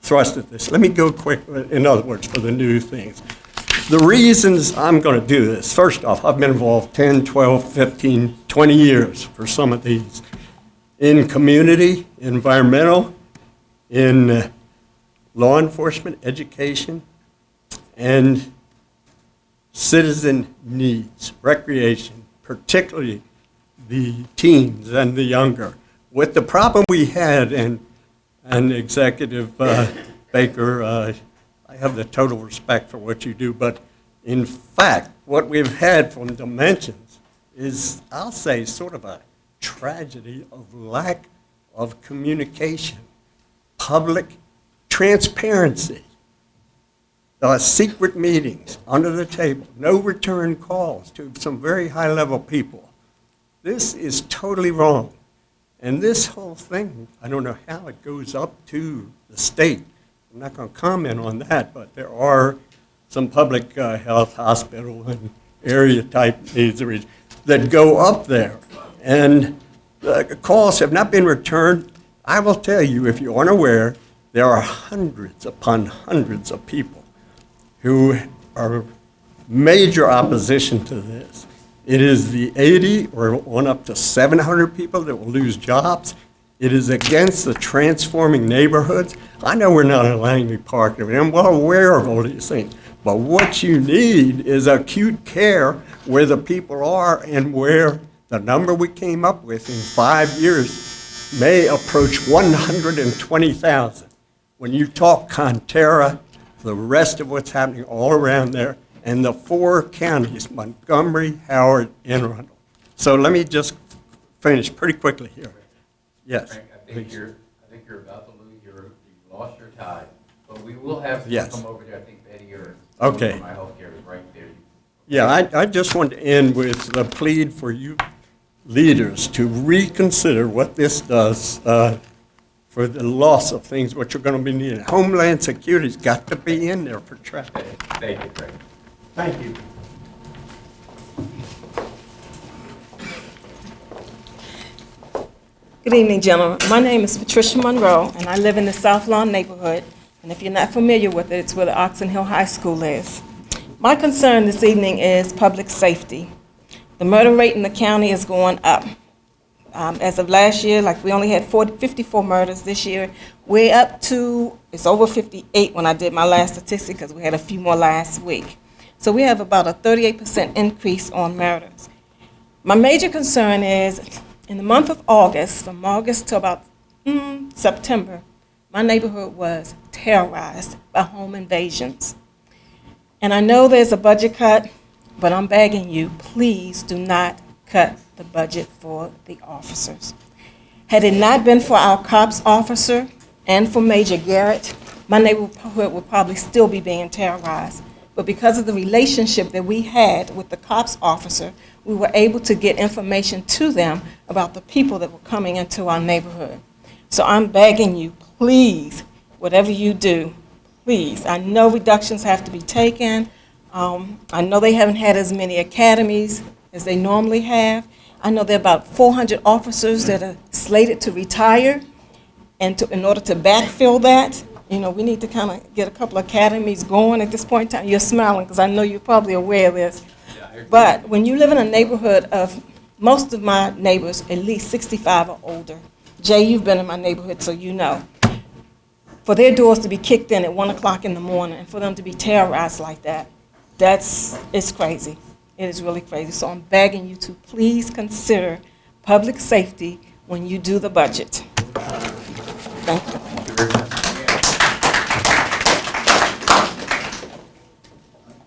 thrust at this. Let me go quick, in other words, for the new things. The reasons I'm going to do this, first off, I've been involved 10, 12, 15, 20 years for some of these, in community, environmental, in law enforcement, education, and citizen needs, recreation, particularly the teens and the younger. With the problem we had, and Executive Baker, I have the total respect for what you do, but in fact, what we've had from Dimensions is, I'll say, sort of a tragedy of lack of communication, public transparency, secret meetings under the table, no return calls to some very high-level people. This is totally wrong. And this whole thing, I don't know how it goes up to the state. I'm not going to comment on that, but there are some public health hospital and area type needs that go up there. And the calls have not been returned. I will tell you, if you aren't aware, there are hundreds upon hundreds of people who are major opposition to this. It is the 80 or on up to 700 people that will lose jobs. It is against the transforming neighborhoods. I know we're not in Langley Park, and I'm well aware of all these things, but what you need is acute care where the people are, and where the number we came up with in 5 years may approach 120,000. When you talk Conterra, the rest of what's happening all around there, and the 4 counties, Montgomery, Howard, and Arundel. So let me just finish pretty quickly here. Yes. Frank, I think you're about to lose you've lost your tie, but we will have to Yes. come over there. I think Betty or Okay. from my healthcare is right there. Yeah, I just want to end with a plead for you leaders to reconsider what this does for the loss of things which are going to be needed. Homeland Security's got to be in there for traffic. Thank you, Frank. Thank you. Good evening, gentlemen. My name is Patricia Monroe, and I live in the South Lawn neighborhood. And if you're not familiar with it, it's where the Oxon Hill High School is. My concern this evening is public safety. The murder rate in the county is going up. As of last year, like we only had 54 murders this year. We're up to, it's over 58 when I did my last statistic, because we had a few more last week. So we have about a 38% increase on murders. My major concern is, in the month of August, from August to about September, my neighborhood was terrorized by home invasions. And I know there's a budget cut, but I'm begging you, please do not cut the budget for the officers. Had it not been for our cops officer and for Major Garrett, my neighborhood would probably still be being terrorized. But because of the relationship that we had with the cops officer, we were able to get information to them about the people that were coming into our neighborhood. So I'm begging you, please, whatever you do, please. I know reductions have to be taken. I know they haven't had as many academies as they normally have. I know there are about 400 officers that are slated to retire, and in order to backfill that, You know, we need to kind of get a couple academies going at this point in time. You're smiling because I know you're probably aware of this. But when you live in a neighborhood of, most of my neighbors, at least 65 or older. Jay, you've been in my neighborhood, so you know. For their doors to be kicked in at 1 o'clock in the morning and for them to be terrorized like that, it's crazy. It is really crazy. So I'm begging you to please consider public safety when you do the budget. Thank you.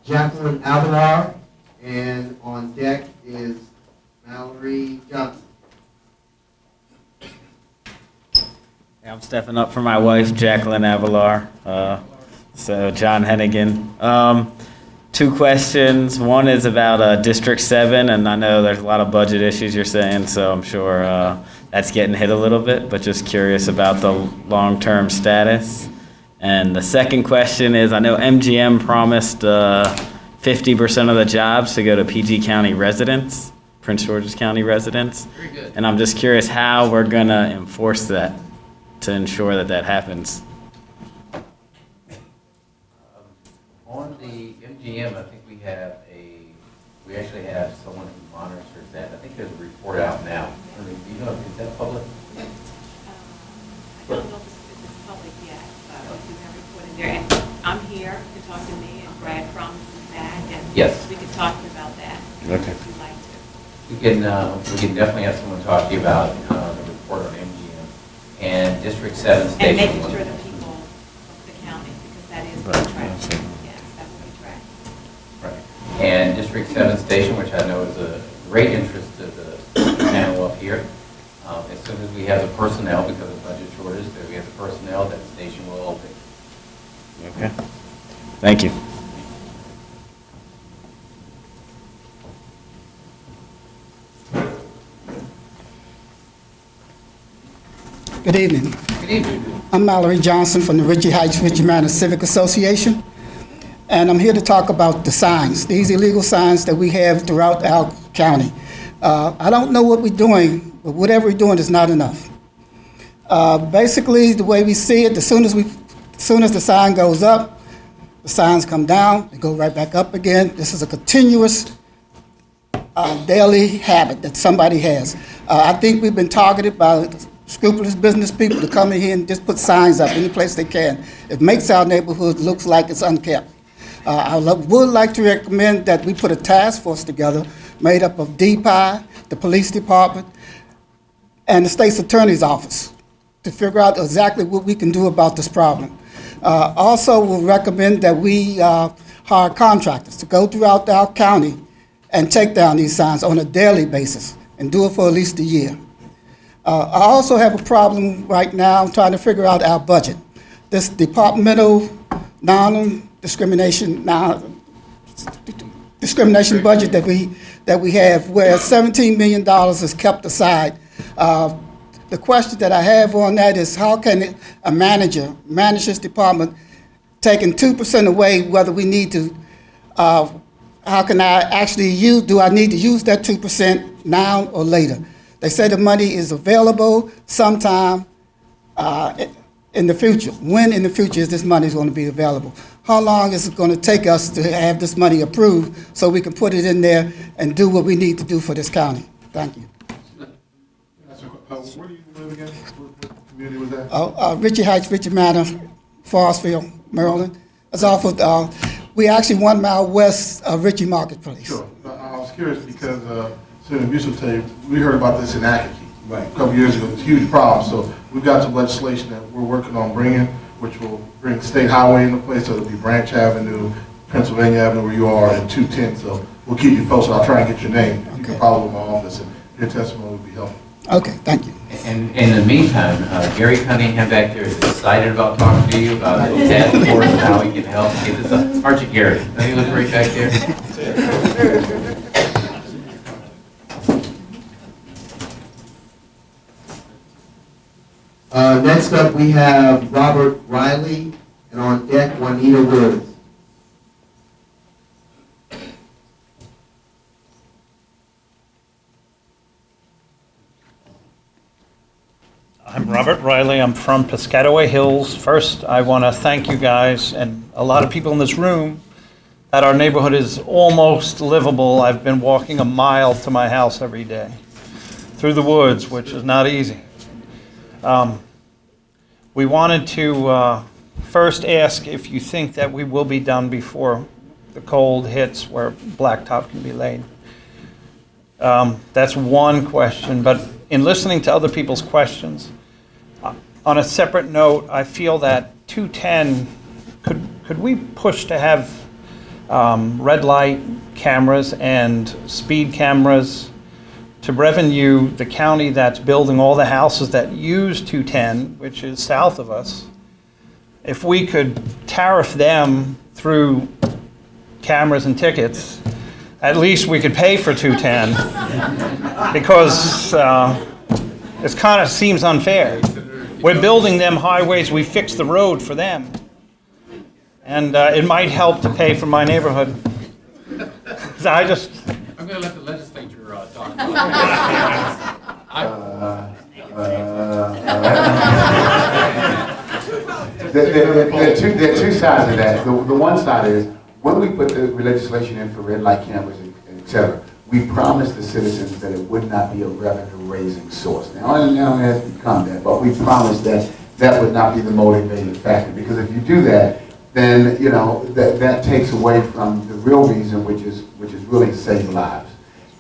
Jacqueline Avalar, and on deck is Mallory Johnson. I'm stepping up for my wife, Jacqueline Avalar. So John Hennigan. Two questions. One is about District 7, and I know there's a lot of budget issues you're saying, so I'm sure that's getting hit a little bit, but just curious about the long-term status. And the second question is, I know MGM promised 50% of the jobs to go to PG County residents, Prince George's County residents. Very good. And I'm just curious how we're gonna enforce that to ensure that that happens. On the MGM, I think we actually have someone who monitors that. I think there's a report out now. Do you know, is that public? I don't know if it's public yet, but we do have a report in there. And I'm here, you can talk to me, and Brad promises back, and Yes. we can talk to you about that. Okay. If you'd like to. We can definitely have someone talk to you about the report on MGM and District 7 station. And making sure the people of the county, because that is what we track. Yes, that's what we track. Right. And District 7 station, which I know is a great interest to the panel up here. As soon as we have the personnel, because of budget shortage, that we have the personnel, that station will open. Okay. Thank you. Good evening. Good evening. I'm Mallory Johnson from the Ritchie Heights Ritchie Manor Civic Association, and I'm here to talk about the signs, these illegal signs that we have throughout our county. I don't know what we're doing, but whatever we're doing is not enough. Basically, the way we see it, as soon as the sign goes up, the signs come down, they go right back up again. This is a continuous daily habit that somebody has. I think we've been targeted by scrupulous business people to come in here and just put signs up any place they can. It makes our neighborhood look like it's unkept. I would like to recommend that we put a task force together made up of DPI, the police department, and the state's attorney's office to figure out exactly what we can do about this problem. Also, we'll recommend that we hire contractors to go throughout our county and take down these signs on a daily basis and do it for at least a year. I also have a problem right now trying to figure out our budget. This departmental non-discrimination budget that we have, where $17 million is kept aside. The question that I have on that is, how can a manager's department, taking 2% away, whether we need to, how can I actually do I need to use that 2% now or later? They say the money is available sometime in the future. When in the future is this money going to be available? How long is it going to take us to have this money approved so we can put it in there and do what we need to do for this county? Thank you. Where do you live again? What community was that? Ritchie Heights, Ritchie Manor, Forestville, Maryland. It's off of, we actually 1 mile west of Ritchie Marketplace. Sure. I was curious because Senator Busey will tell you, we heard about this in Akakie a couple years ago. It's a huge problem. So we've got some legislation that we're working on bringing, which will bring State Highway into place. So it'll be Branch Avenue, Pennsylvania Avenue, where you are, and 210. So we'll keep you posted. I'll try and get your name. You can follow my office, and your testimony will be helpful. Okay, thank you. And in the meantime, Gary Cunningham back there is excited about talking to you about the task force and how he can help get this up. Aren't you, Gary? Don't you look right back there? Next up, we have Robert Riley, and on deck, Juanita Woods. I'm Robert Robert Riley. I'm from Piscataway Hills. First, I want to thank you guys and a lot of people in this room that our neighborhood is almost livable. I've been walking a mile to my house every day through the woods, which is not easy. We wanted to first ask if you think that we will be done before the cold hits where blacktop can be laid. That's one question, but in listening to other people's questions, on a separate note, I feel that 210, could we push to have red light cameras and speed cameras to revenue the county that's building all the houses that use 210, which is south of us? If we could tariff them through cameras and tickets, at least we could pay for 210, because it kind of seems unfair. We're building them highways, we fix the road for them, and it might help to pay for my neighborhood. I just... I'm going to let the legislature talk. There are two sides to that. The one side is, when we put the legislation in for red light cameras, et cetera, we promised the citizens that it would not be a revenue-raising source. Now it has become that, but we promised that that would not be the motivating factor. Because if you do that, then that takes away from the real reason, which is really to save lives.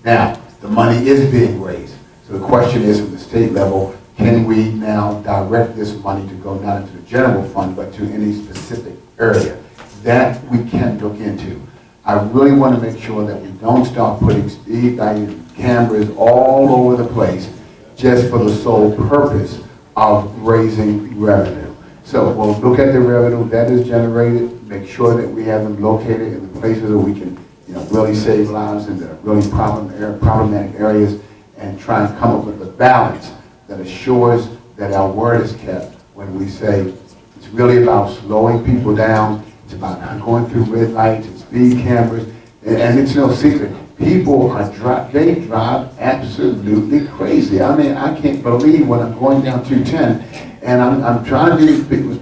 Now, the money is being raised. So the question is, at the state level, can we now direct this money to go not into the general fund, but to any specific area? That we can look into. I really want to make sure that we don't start putting speed lighting cameras all over the place just for the sole purpose of raising revenue. So we'll look at the revenue that is generated, make sure that we have them located in the places where we can really save lives in the really problematic areas, and try and come up with a balance that assures that our word is kept when we say it's really about slowing people down. It's about not going through red lights and speed cameras, and it's no secret. People they drive absolutely crazy. I mean, I can't believe when I'm going down 210 and I'm trying to do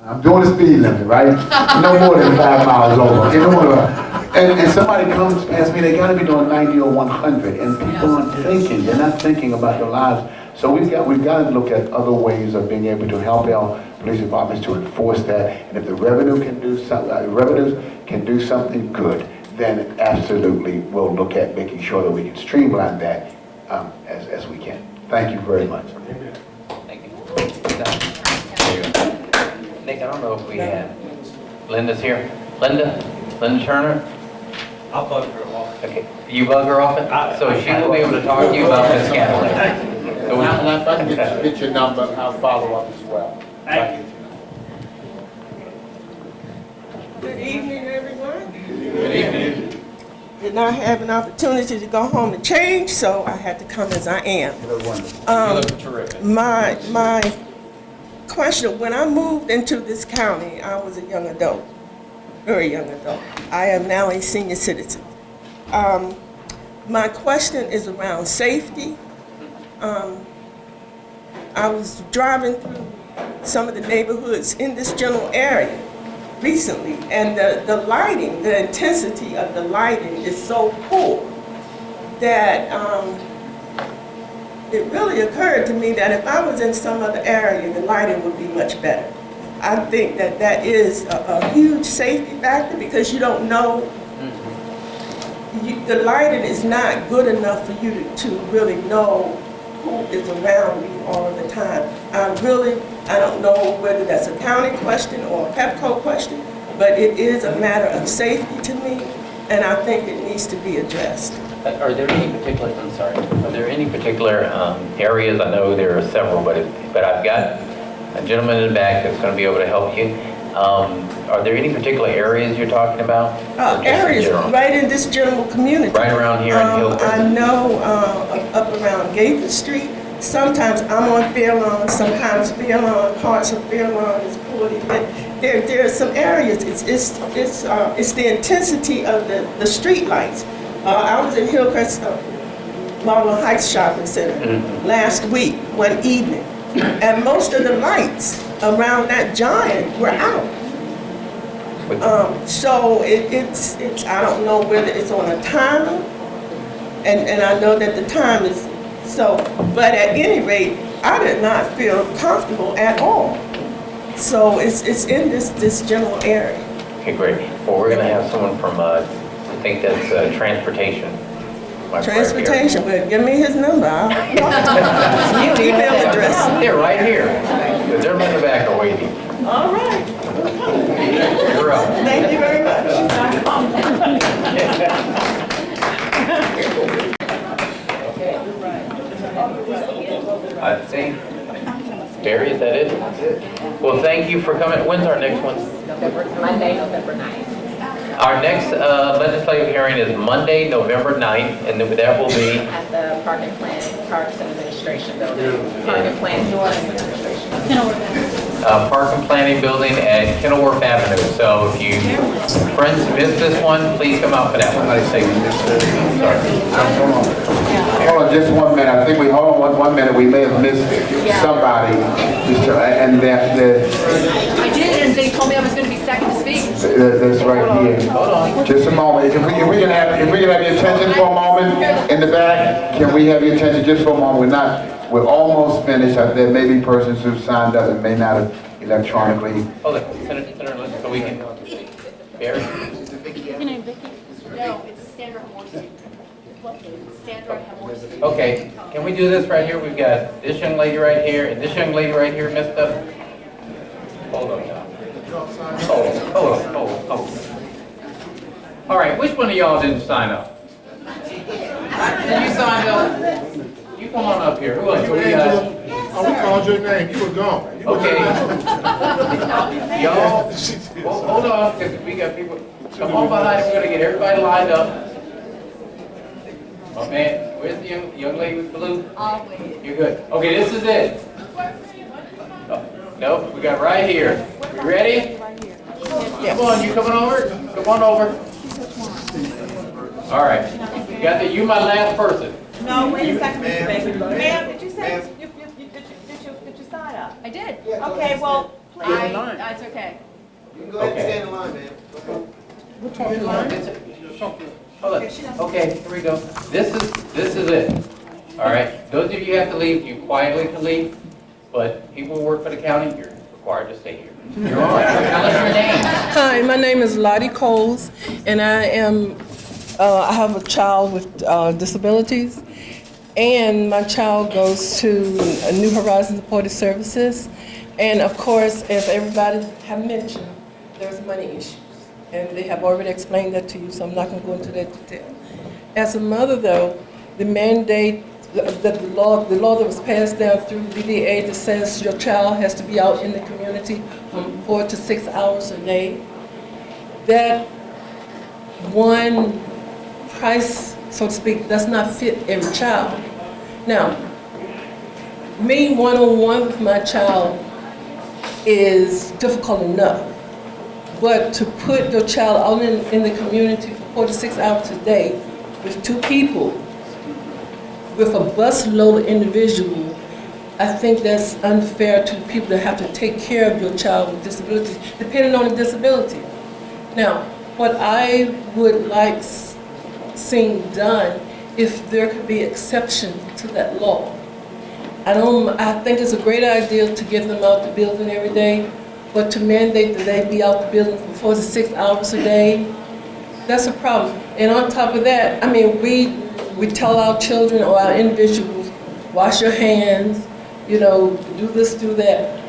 I'm doing the speed limit, right? No more than 5 miles over. And somebody comes past me, they got to be doing 90 or 100, and people aren't thinking. They're not thinking about their lives. So we've got to look at other ways of being able to help our police departments to enforce that. And if the revenues can do something good, then absolutely we'll look at making sure that we can streamline that as we can. Thank you very much. Thank you. Nick, I don't know if we have. Linda's here. Linda Turner? I'll bug her off. Okay. You bug her often? So she will be able to talk to you about this Cadillac. And if I can get your number, I'll follow up as well. Thank you. Good evening, everyone. Good evening. Did not have an opportunity to go home to change, so I had to come as I am. You look terrific. My question, when I moved into this county, I was a young adult, very young adult. I am now a senior citizen. My question is around safety. I was driving through some of the neighborhoods in this general area recently, and the lighting, the intensity of the lighting is so poor that it really occurred to me that if I was in some other area, the lighting would be much better. I think that is a huge safety factor, because you don't know, the lighting is not good enough for you to really know who is around you all the time. I don't know whether that's a county question or a Pepco question, but it is a matter of safety to me, and I think it needs to be addressed. Are there any particular, I'm sorry, are there any particular areas? I know there are several, but I've got a gentleman in the back that's going to be able to help you. Are there any particular areas you're talking about? Areas right in this general community. Right around here in Hillcrest? I know up around Gaither Street. Sometimes I'm on Fairlawn, sometimes Fairlawn, parts of Fairlawn is poorly lit. There are some areas, it's the intensity of the street lights. I was in Hillcrest, Marlon Heights Shopping Center last week, one evening, And most of the lights around that giant were out. So it's I don't know whether it's on a timer, and I know that the time is so, but at any rate, I did not feel comfortable at all. So it's in this general area. Okay, great. Well, we're going to have someone from, I think that's transportation. Am I correct here? Transportation, well, give me his number. I'll email address. They're right here. They're in the back are waiting. All right. You're up. Thank you very much. I think, Barry, is that it? Well, thank you for coming. When's our next one? Monday, November 9th. Our next legislative hearing is Monday, November 9th, and that will be At the Park and Administration Building. Park and Planning Administration. Park and Planning Building at Kenilworth Avenue. So if you friends missed this one, please come out for that one. Hold on just 1 minute. I think we, hold on 1 minute. We may have missed somebody. And I did, and they told me I was going to be second to speak. that's right here. Hold on. Just a moment. If we can have your attention for a moment in the back, can we have your attention just for a moment? We're almost finished. There may be persons who signed up and may not have electronically. Hold on. Senator, so we can. Barry? Your name, Vicki? No, it's Sandra Morrison. Sandra Morrison. Okay, can we do this right here? We've got this young lady right here and this young lady right here messed up. Hold on, John. Hold. All right, which one of y'all didn't sign up? You signed up? You come on up here. Who else? We called your name. You were gone. Okay. Y'all, hold on, because we got people. Come on behind. We're gonna get everybody lined up. Oh man, where's the young lady with blue? You're good. Okay, this is it. Oh, no, we got right here. We ready? Come on, you coming over? Come on over. All right. You got the, you my last person. No, wait a second, Ma'am. Mr. Baker. Ma'am, did you say, Ma'am. did you sign up? I did. Okay, well, please. It's okay. You can go ahead and stand in line, man. Hold on. Okay, here we go. This is it. All right. Those of you who have to leave, you quietly can leave. But people who work for the county, you're required to stay here. You're on. Tell us your name. Hi, my name is Lottie Coles, and I have a child with disabilities, and my child goes to New Horizons Supported Services, and of course, as everybody have mentioned, there's money issues, and they have already explained that to you, so I'm not going to go into that detail. As a mother, though, the mandate, the law that was passed down through BDA that says your child has to be out in the community from 4 to 6 hours a day, that one price, so to speak, does not fit every child. Now, me one-on-one with my child is difficult enough, but to put your child out in the community for 4 to 6 hours a day with two people, with a busload of individual, I think that's unfair to the people that have to take care of your child with disabilities, depending on the disability. Now, what I would like seen done, if there could be exception to that law. I think it's a great idea to get them out the building every day, but to mandate that they be out the building for 4 to 6 hours a day, that's a problem. And on top of that, I mean, we tell our children or our individuals, wash your hands, you know, do this, do that.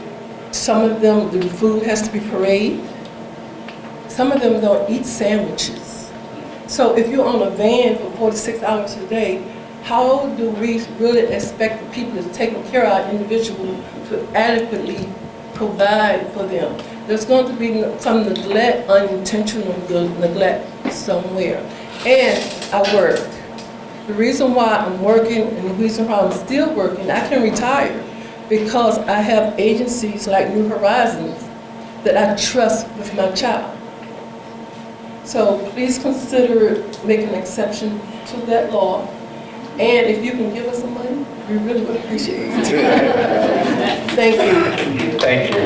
Some of them, the food has to be pureed. Some of them don't eat sandwiches. So if you're on a van for 4 to 6 hours a day, how do we really expect the people that's taking care of our individuals to adequately provide for them? There's going to be some neglect, unintentional neglect somewhere. And I work. The reason why I'm working and the reason why I'm still working, I can retire because I have agencies like New Horizons that I trust with my child. So please consider making an exception to that law. And if you can give us some money, we really would appreciate it. Thank you. Thank you.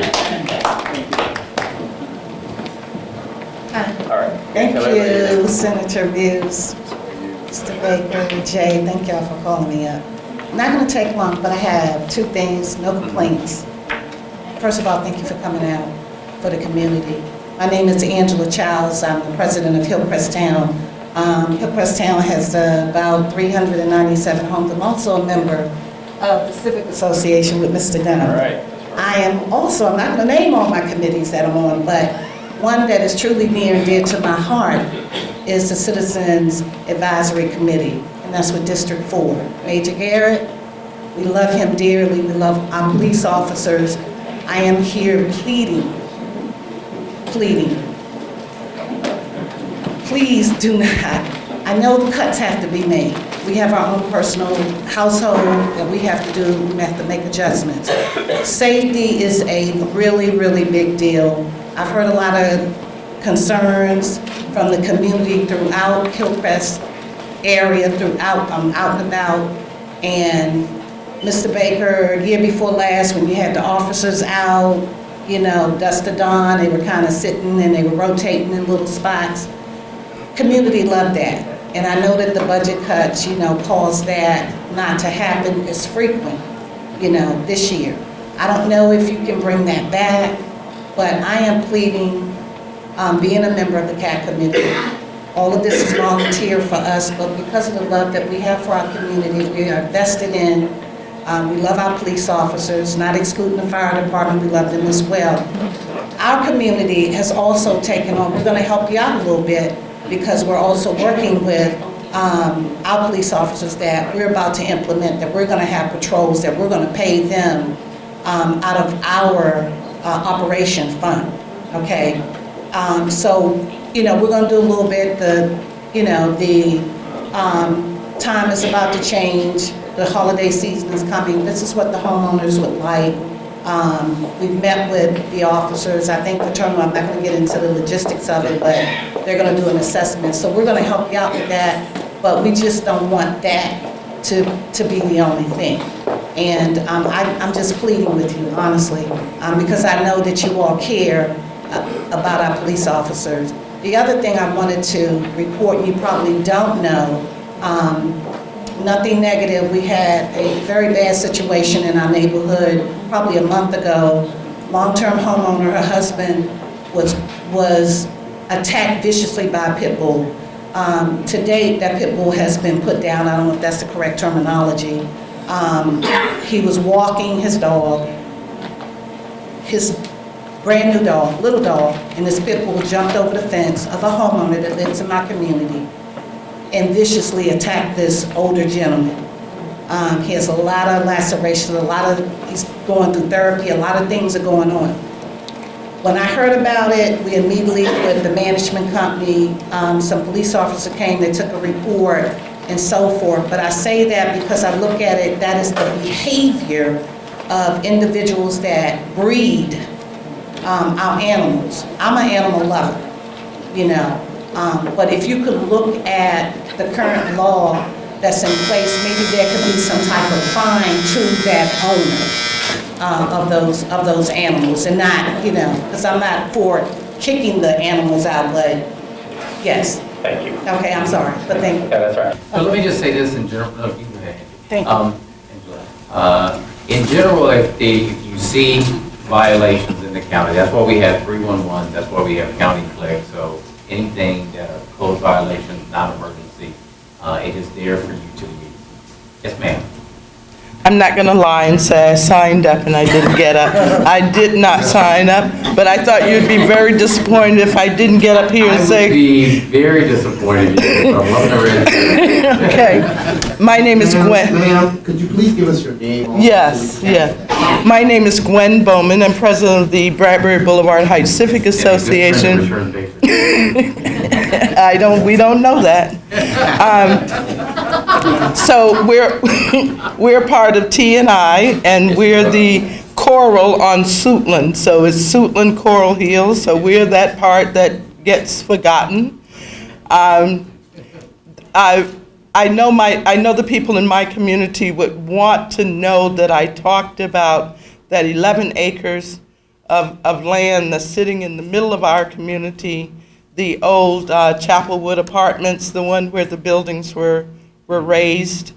All right. Thank you, Senator Views, Mr. Baker, Jay, thank y'all for calling me up. Not going to take long, but I have two things, no complaints. First of all, thank you for coming out for the community. My name is Angela Childs. I'm the president of Hillcrest Town. Hillcrest Town has about 397 homes. I'm also a member of the Civic Association with Mr. Dunham. All right. I am also, I'm not going to name all my committees that I'm on, but one that is truly near and dear to my heart is the Citizens Advisory Committee, and that's with District 4. Major Garrett, we love him dearly. We love our police officers. I am here pleading, please do not. I know the cuts have to be made. We have our own personal household that we have to do, we have to make adjustments. Safety is a really, really big deal. I've heard a lot of concerns from the community throughout Hillcrest area, throughout, out and about. And Mr. Baker, year before last, when you had the officers out, you know, dusk to dawn, they were kind of sitting and they were rotating in little spots. Community loved that. And I know that the budget cuts, you know, caused that not to happen as frequent, you know, this year. I don't know if you can bring that back, but I am pleading, being a member of the CAT committee. All of this is volunteer for us, but because of the love that we have for our community, we are vested in. We love our police officers, not excluding the fire department, we love them as well. Our community has also taken on, we're going to help you out a little bit, because we're also working with our police officers that we're about to implement, that we're going to have patrols, that we're going to pay them out of our operation fund, okay? So, you know, we're going to do a little bit, you know, the time is about to change, the holiday season is coming, this is what the homeowners would like. We've met with the officers. I think the terminal, I'm not going to get into the logistics of it, but they're going to do an assessment. So we're going to help you out with that, but we just don't want that to be the only thing. And I'm just pleading with you, honestly, because I know that you all care about our police officers. The other thing I wanted to report, you probably don't know, nothing negative. We had a very bad situation in our neighborhood probably a month ago. Long-term homeowner, her husband was attacked viciously by a pit bull. To date, that pit bull has been put down. I don't know if that's the correct terminology. He was walking his dog, his brand new dog, little dog, and this pit bull jumped over the fence of a homeowner that lives in my community and viciously attacked this older gentleman. He has a lot of lacerations, he's going through therapy, a lot of things are going on. When I heard about it, we immediately, with the management company, some police officers came, they took a report and so forth. But I say that because I look at it, that is the behavior of individuals that breed our animals. I'm an animal lover, you know. But if you could look at the current law that's in place, maybe there could be some type of fine to that owner of those animals, and not, you know, because I'm not for kicking the animals out, but yes. Thank you. Okay, I'm sorry, but thank you. Yeah, that's right. So let me just say this in general. No, you go ahead. Thank you. In general, if you see violations in the county, that's why we have 311, that's why we have county clerk. So anything that are code violations, non-emergency, it is there for you to use. Yes, ma'am. I'm not going to lie and say I signed up and I didn't get up. I did not sign up, but I thought you'd be very disappointed if I didn't get up here and say... I would be very disappointed if I wasn't already. Okay. My name is Gwen. Ma'am, could you please give us your name? Also, Yes, yeah. My name is Gwen Bowman. I'm president of the Bradbury Boulevard Heights Civic Association. We don't know that. So we're part of T&I, and we're the Coral on Suitland. So it's Suitland Coral Hills. So we're that part that gets forgotten. I know the people in my community would want to know that I talked about that 11 acres of land that's sitting in the middle of our community, the old Chapelwood Apartments, the one where the buildings were raised.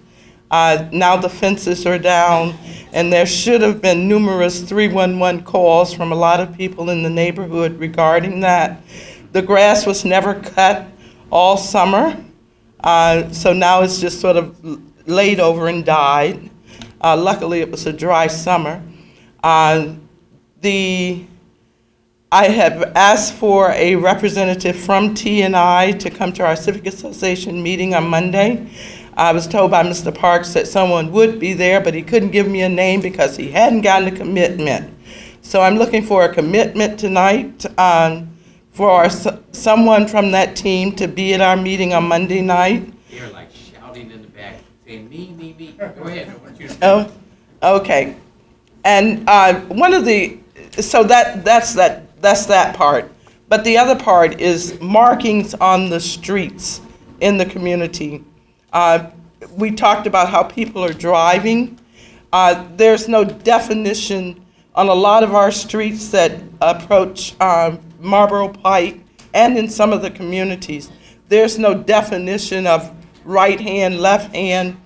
Now the fences are down, and there should have been numerous 311 calls from a lot of people in the neighborhood regarding that. The grass was never cut all summer, so now it's just sort of laid over and died. Luckily, it was a dry summer. I have asked for a representative from T&I to come to our Civic Association meeting on Monday. I was told by Mr. Parks that someone would be there, but he couldn't give me a name because he hadn't gotten a commitment. So I'm looking for a commitment tonight for someone from that team to be at our meeting on Monday night. They're like shouting in the back, saying, me. Go ahead, I want you to. Oh, okay. And that's that part. But the other part is markings on the streets in the community. We talked about how people are driving. There's no definition on a lot of our streets that approach Marlboro Pike and in some of the communities. There's no definition of right hand, left hand,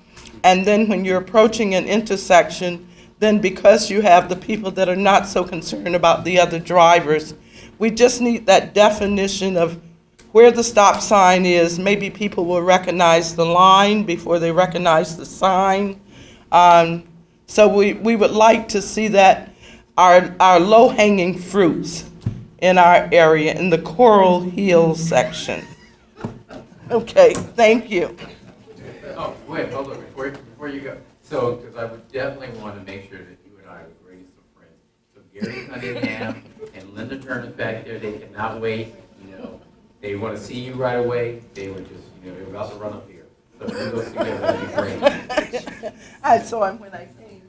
and then when you're approaching an intersection, then because you have the people that are not so concerned about the other drivers, we just need that definition of where the stop sign is. Maybe people will recognize the line before they recognize the sign. So we would like to see that our low-hanging fruits in our area, in the Coral Hills section. Okay, thank you. Oh, wait, hold on, before you go. So, because I would definitely want to make sure that you and I would raise some friends. So Gary Cunningham and Linda Turner's back there, they cannot wait, They want to see you right away. They were just, they were about to run up here. So if you go together, that'd be great. I saw him when I came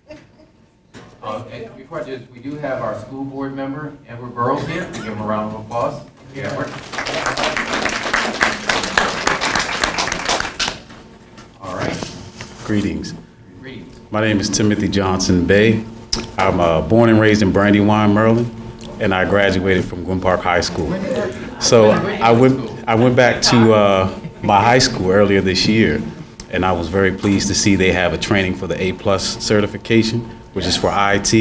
in. And before I do this, we do have our school board member, Edward Burrows, here. Give him a round of applause. Yeah, Edward. All right. Greetings. Greetings. My name is Timothy Johnson Bay. I'm born and raised in Brandywine, Maryland, and I graduated from Gwynn Park High School. So I went back to my high school earlier this year, and I was very pleased to see they have a training for the A+ certification, which is for IT.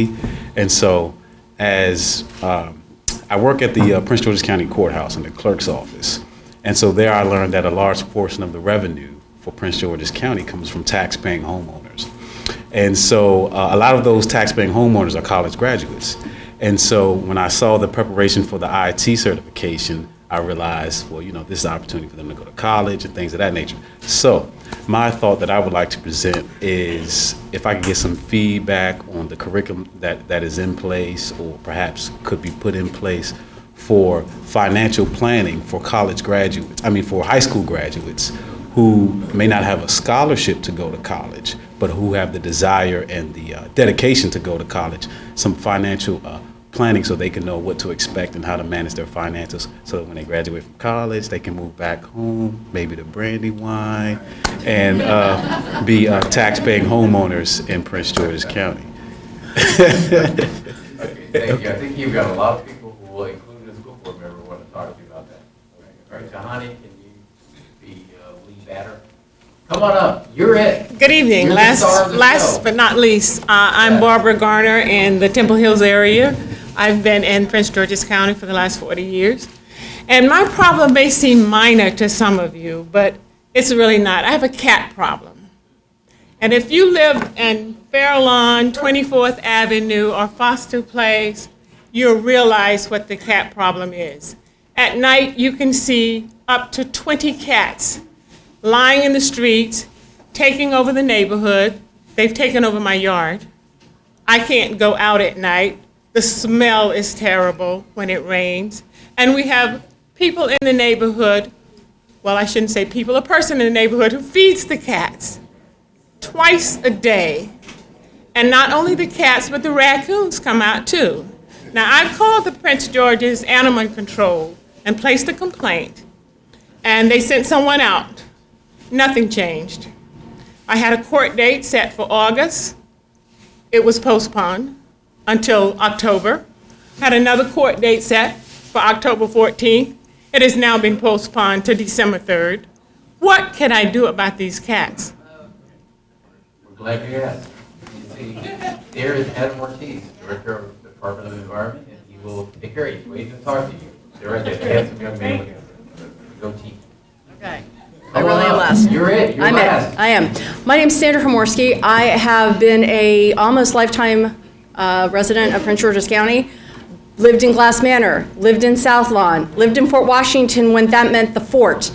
And so as I work at the Prince George's County Courthouse in the clerk's office, and so there I learned that a large portion of the revenue for Prince George's County comes from tax-paying homeowners. And so a lot of those tax-paying homeowners are college graduates. And so when I saw the preparation for the IT certification, I realized, well, this is an opportunity for them to go to college and things of that nature. So my thought that I would like to present is if I could get some feedback on the curriculum that is in place or perhaps could be put in place for financial planning for for high school graduates who may not have a scholarship to go to college, but who have the desire and the dedication to go to college, some financial planning so they can know what to expect and how to manage their finances so that when they graduate from college, they can move back home, maybe to Brandywine, and be tax-paying homeowners in Prince George's County. Okay, thank you. I think you've got a lot of people who will, including the school board member, who want to talk to you about that. All right, Tahani, can you be lead batter? Come on up. You're it. Good evening. You're the star of the Last show. but not least, I'm Barbara Garner in the Temple Hills area. I've been in Prince George's County for the last 40 years. And my problem may seem minor to some of you, but it's really not. I have a cat problem. And if you live in Fairlawn, 24th Avenue, or Foster Place, you'll realize what the cat problem is. At night, you can see up to 20 cats lying in the streets, taking over the neighborhood. They've taken over my yard. I can't go out at night. The smell is terrible when it rains. And we have people in the neighborhood, well, I shouldn't say people, a person in the neighborhood who feeds the cats twice a day. And not only the cats, but the raccoons come out too. Now, I called the Prince George's Animal Control and placed a complaint, and they sent someone out. Nothing changed. I had a court date set for August. It was postponed. until October. Had another court date set for October 14th. It has now been postponed to December 3rd. What can I do about these cats? We're glad you asked. You see, there is Adam Ortiz, Director of the Department of Environment, and he will take care of you. He's waiting to talk to you. They're right there. They have some young man with a goatee. Okay. I really am last. You're it. You're I'm last. it. I am. My name's Sandra Homorsky. I have been a almost lifetime resident of Prince George's County. Lived in Glass Manor, lived in South Lawn, lived in Fort Washington when that meant the fort,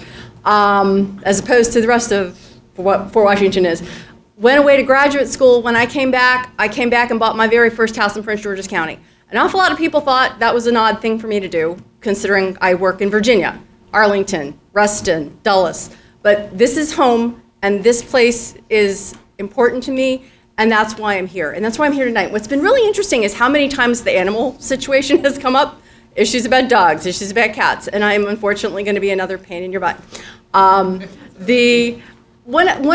as opposed to the rest of what Fort Washington is. Went away to graduate school. When I came back and bought my very first house in Prince George's County. An awful lot of people thought that was an odd thing for me to do, considering I work in Virginia, Arlington, Reston, Dulles. But this is home, and this place is important to me, and that's why I'm here. And that's why I'm here tonight. What's been really interesting is how many times the animal situation has come up. Issues about dogs, issues about cats, and I'm unfortunately going to be another pain in your butt. One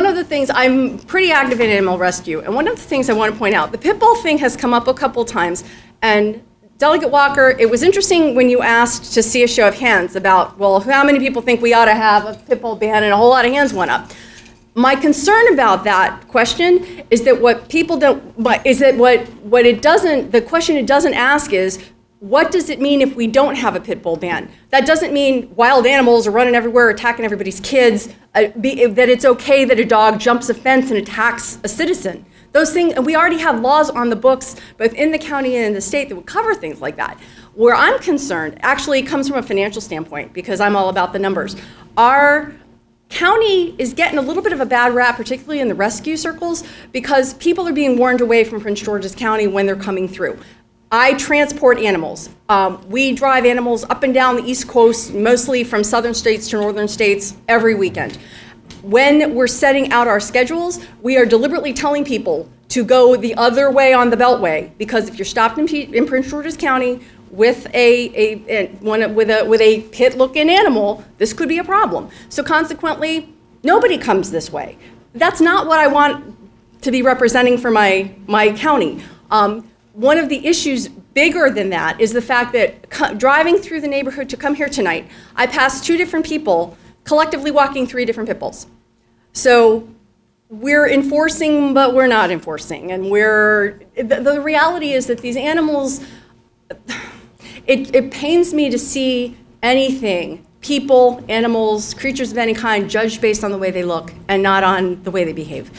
of the things, I'm pretty active in animal rescue, and one of the things I want to point out, the pit bull thing has come up a couple times, and Delegate Walker, it was interesting when you asked to see a show of hands about, well, how many people think we ought to have a pit bull ban, and a whole lot of hands went up. My concern about that question is that what people don't, is that what it doesn't, the question it doesn't ask is, what does it mean if we don't have a pit bull ban? That doesn't mean wild animals are running everywhere, attacking everybody's kids, that it's okay that a dog jumps a fence and attacks a citizen. Those things, and we already have laws on the books, both in the county and in the state, that would cover things like that. Where I'm concerned actually comes from a financial standpoint, because I'm all about the numbers. Our county is getting a little bit of a bad rap, particularly in the rescue circles, because people are being warned away from Prince George's County when they're coming through. I transport animals. We drive animals up and down the East Coast, mostly from southern states to northern states, every weekend. When we're setting out our schedules, we are deliberately telling people to go the other way on the Beltway, because if you're stopped in Prince George's County with a pit-looking animal, this could be a problem. So consequently, nobody comes this way. That's not what I want to be representing for my county. One of the issues bigger than that is the fact that driving through the neighborhood to come here tonight, I passed 2 different people collectively walking 3 different pit bulls. So we're enforcing, but we're not enforcing. And the reality is that these animals, it pains me to see anything, people, animals, creatures of any kind, judged based on the way they look and not on the way they behave.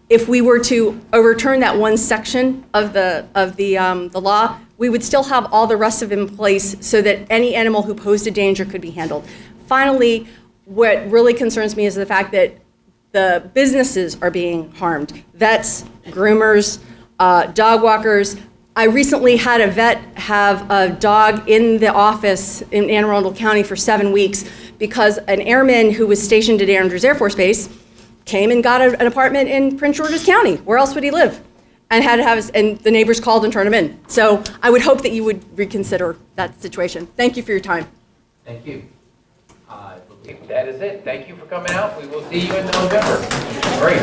If we were to overturn that one section of the law, we would still have all the rest of it in place so that any animal who posed a danger could be handled. Finally, what really concerns me is the fact that the businesses are being harmed. Vets, groomers, dog walkers. I recently had a vet have a dog in the office in Anne Arundel County for 7 weeks because an airman who was stationed at Andrews Air Force Base came and got an apartment in Prince George's County. Where else would he live? And had to have and the neighbors called and turned him in. So I would hope that you would reconsider that situation. Thank you for your time. Thank you. I believe that is it. Thank you for coming out. We will see you in November. Great.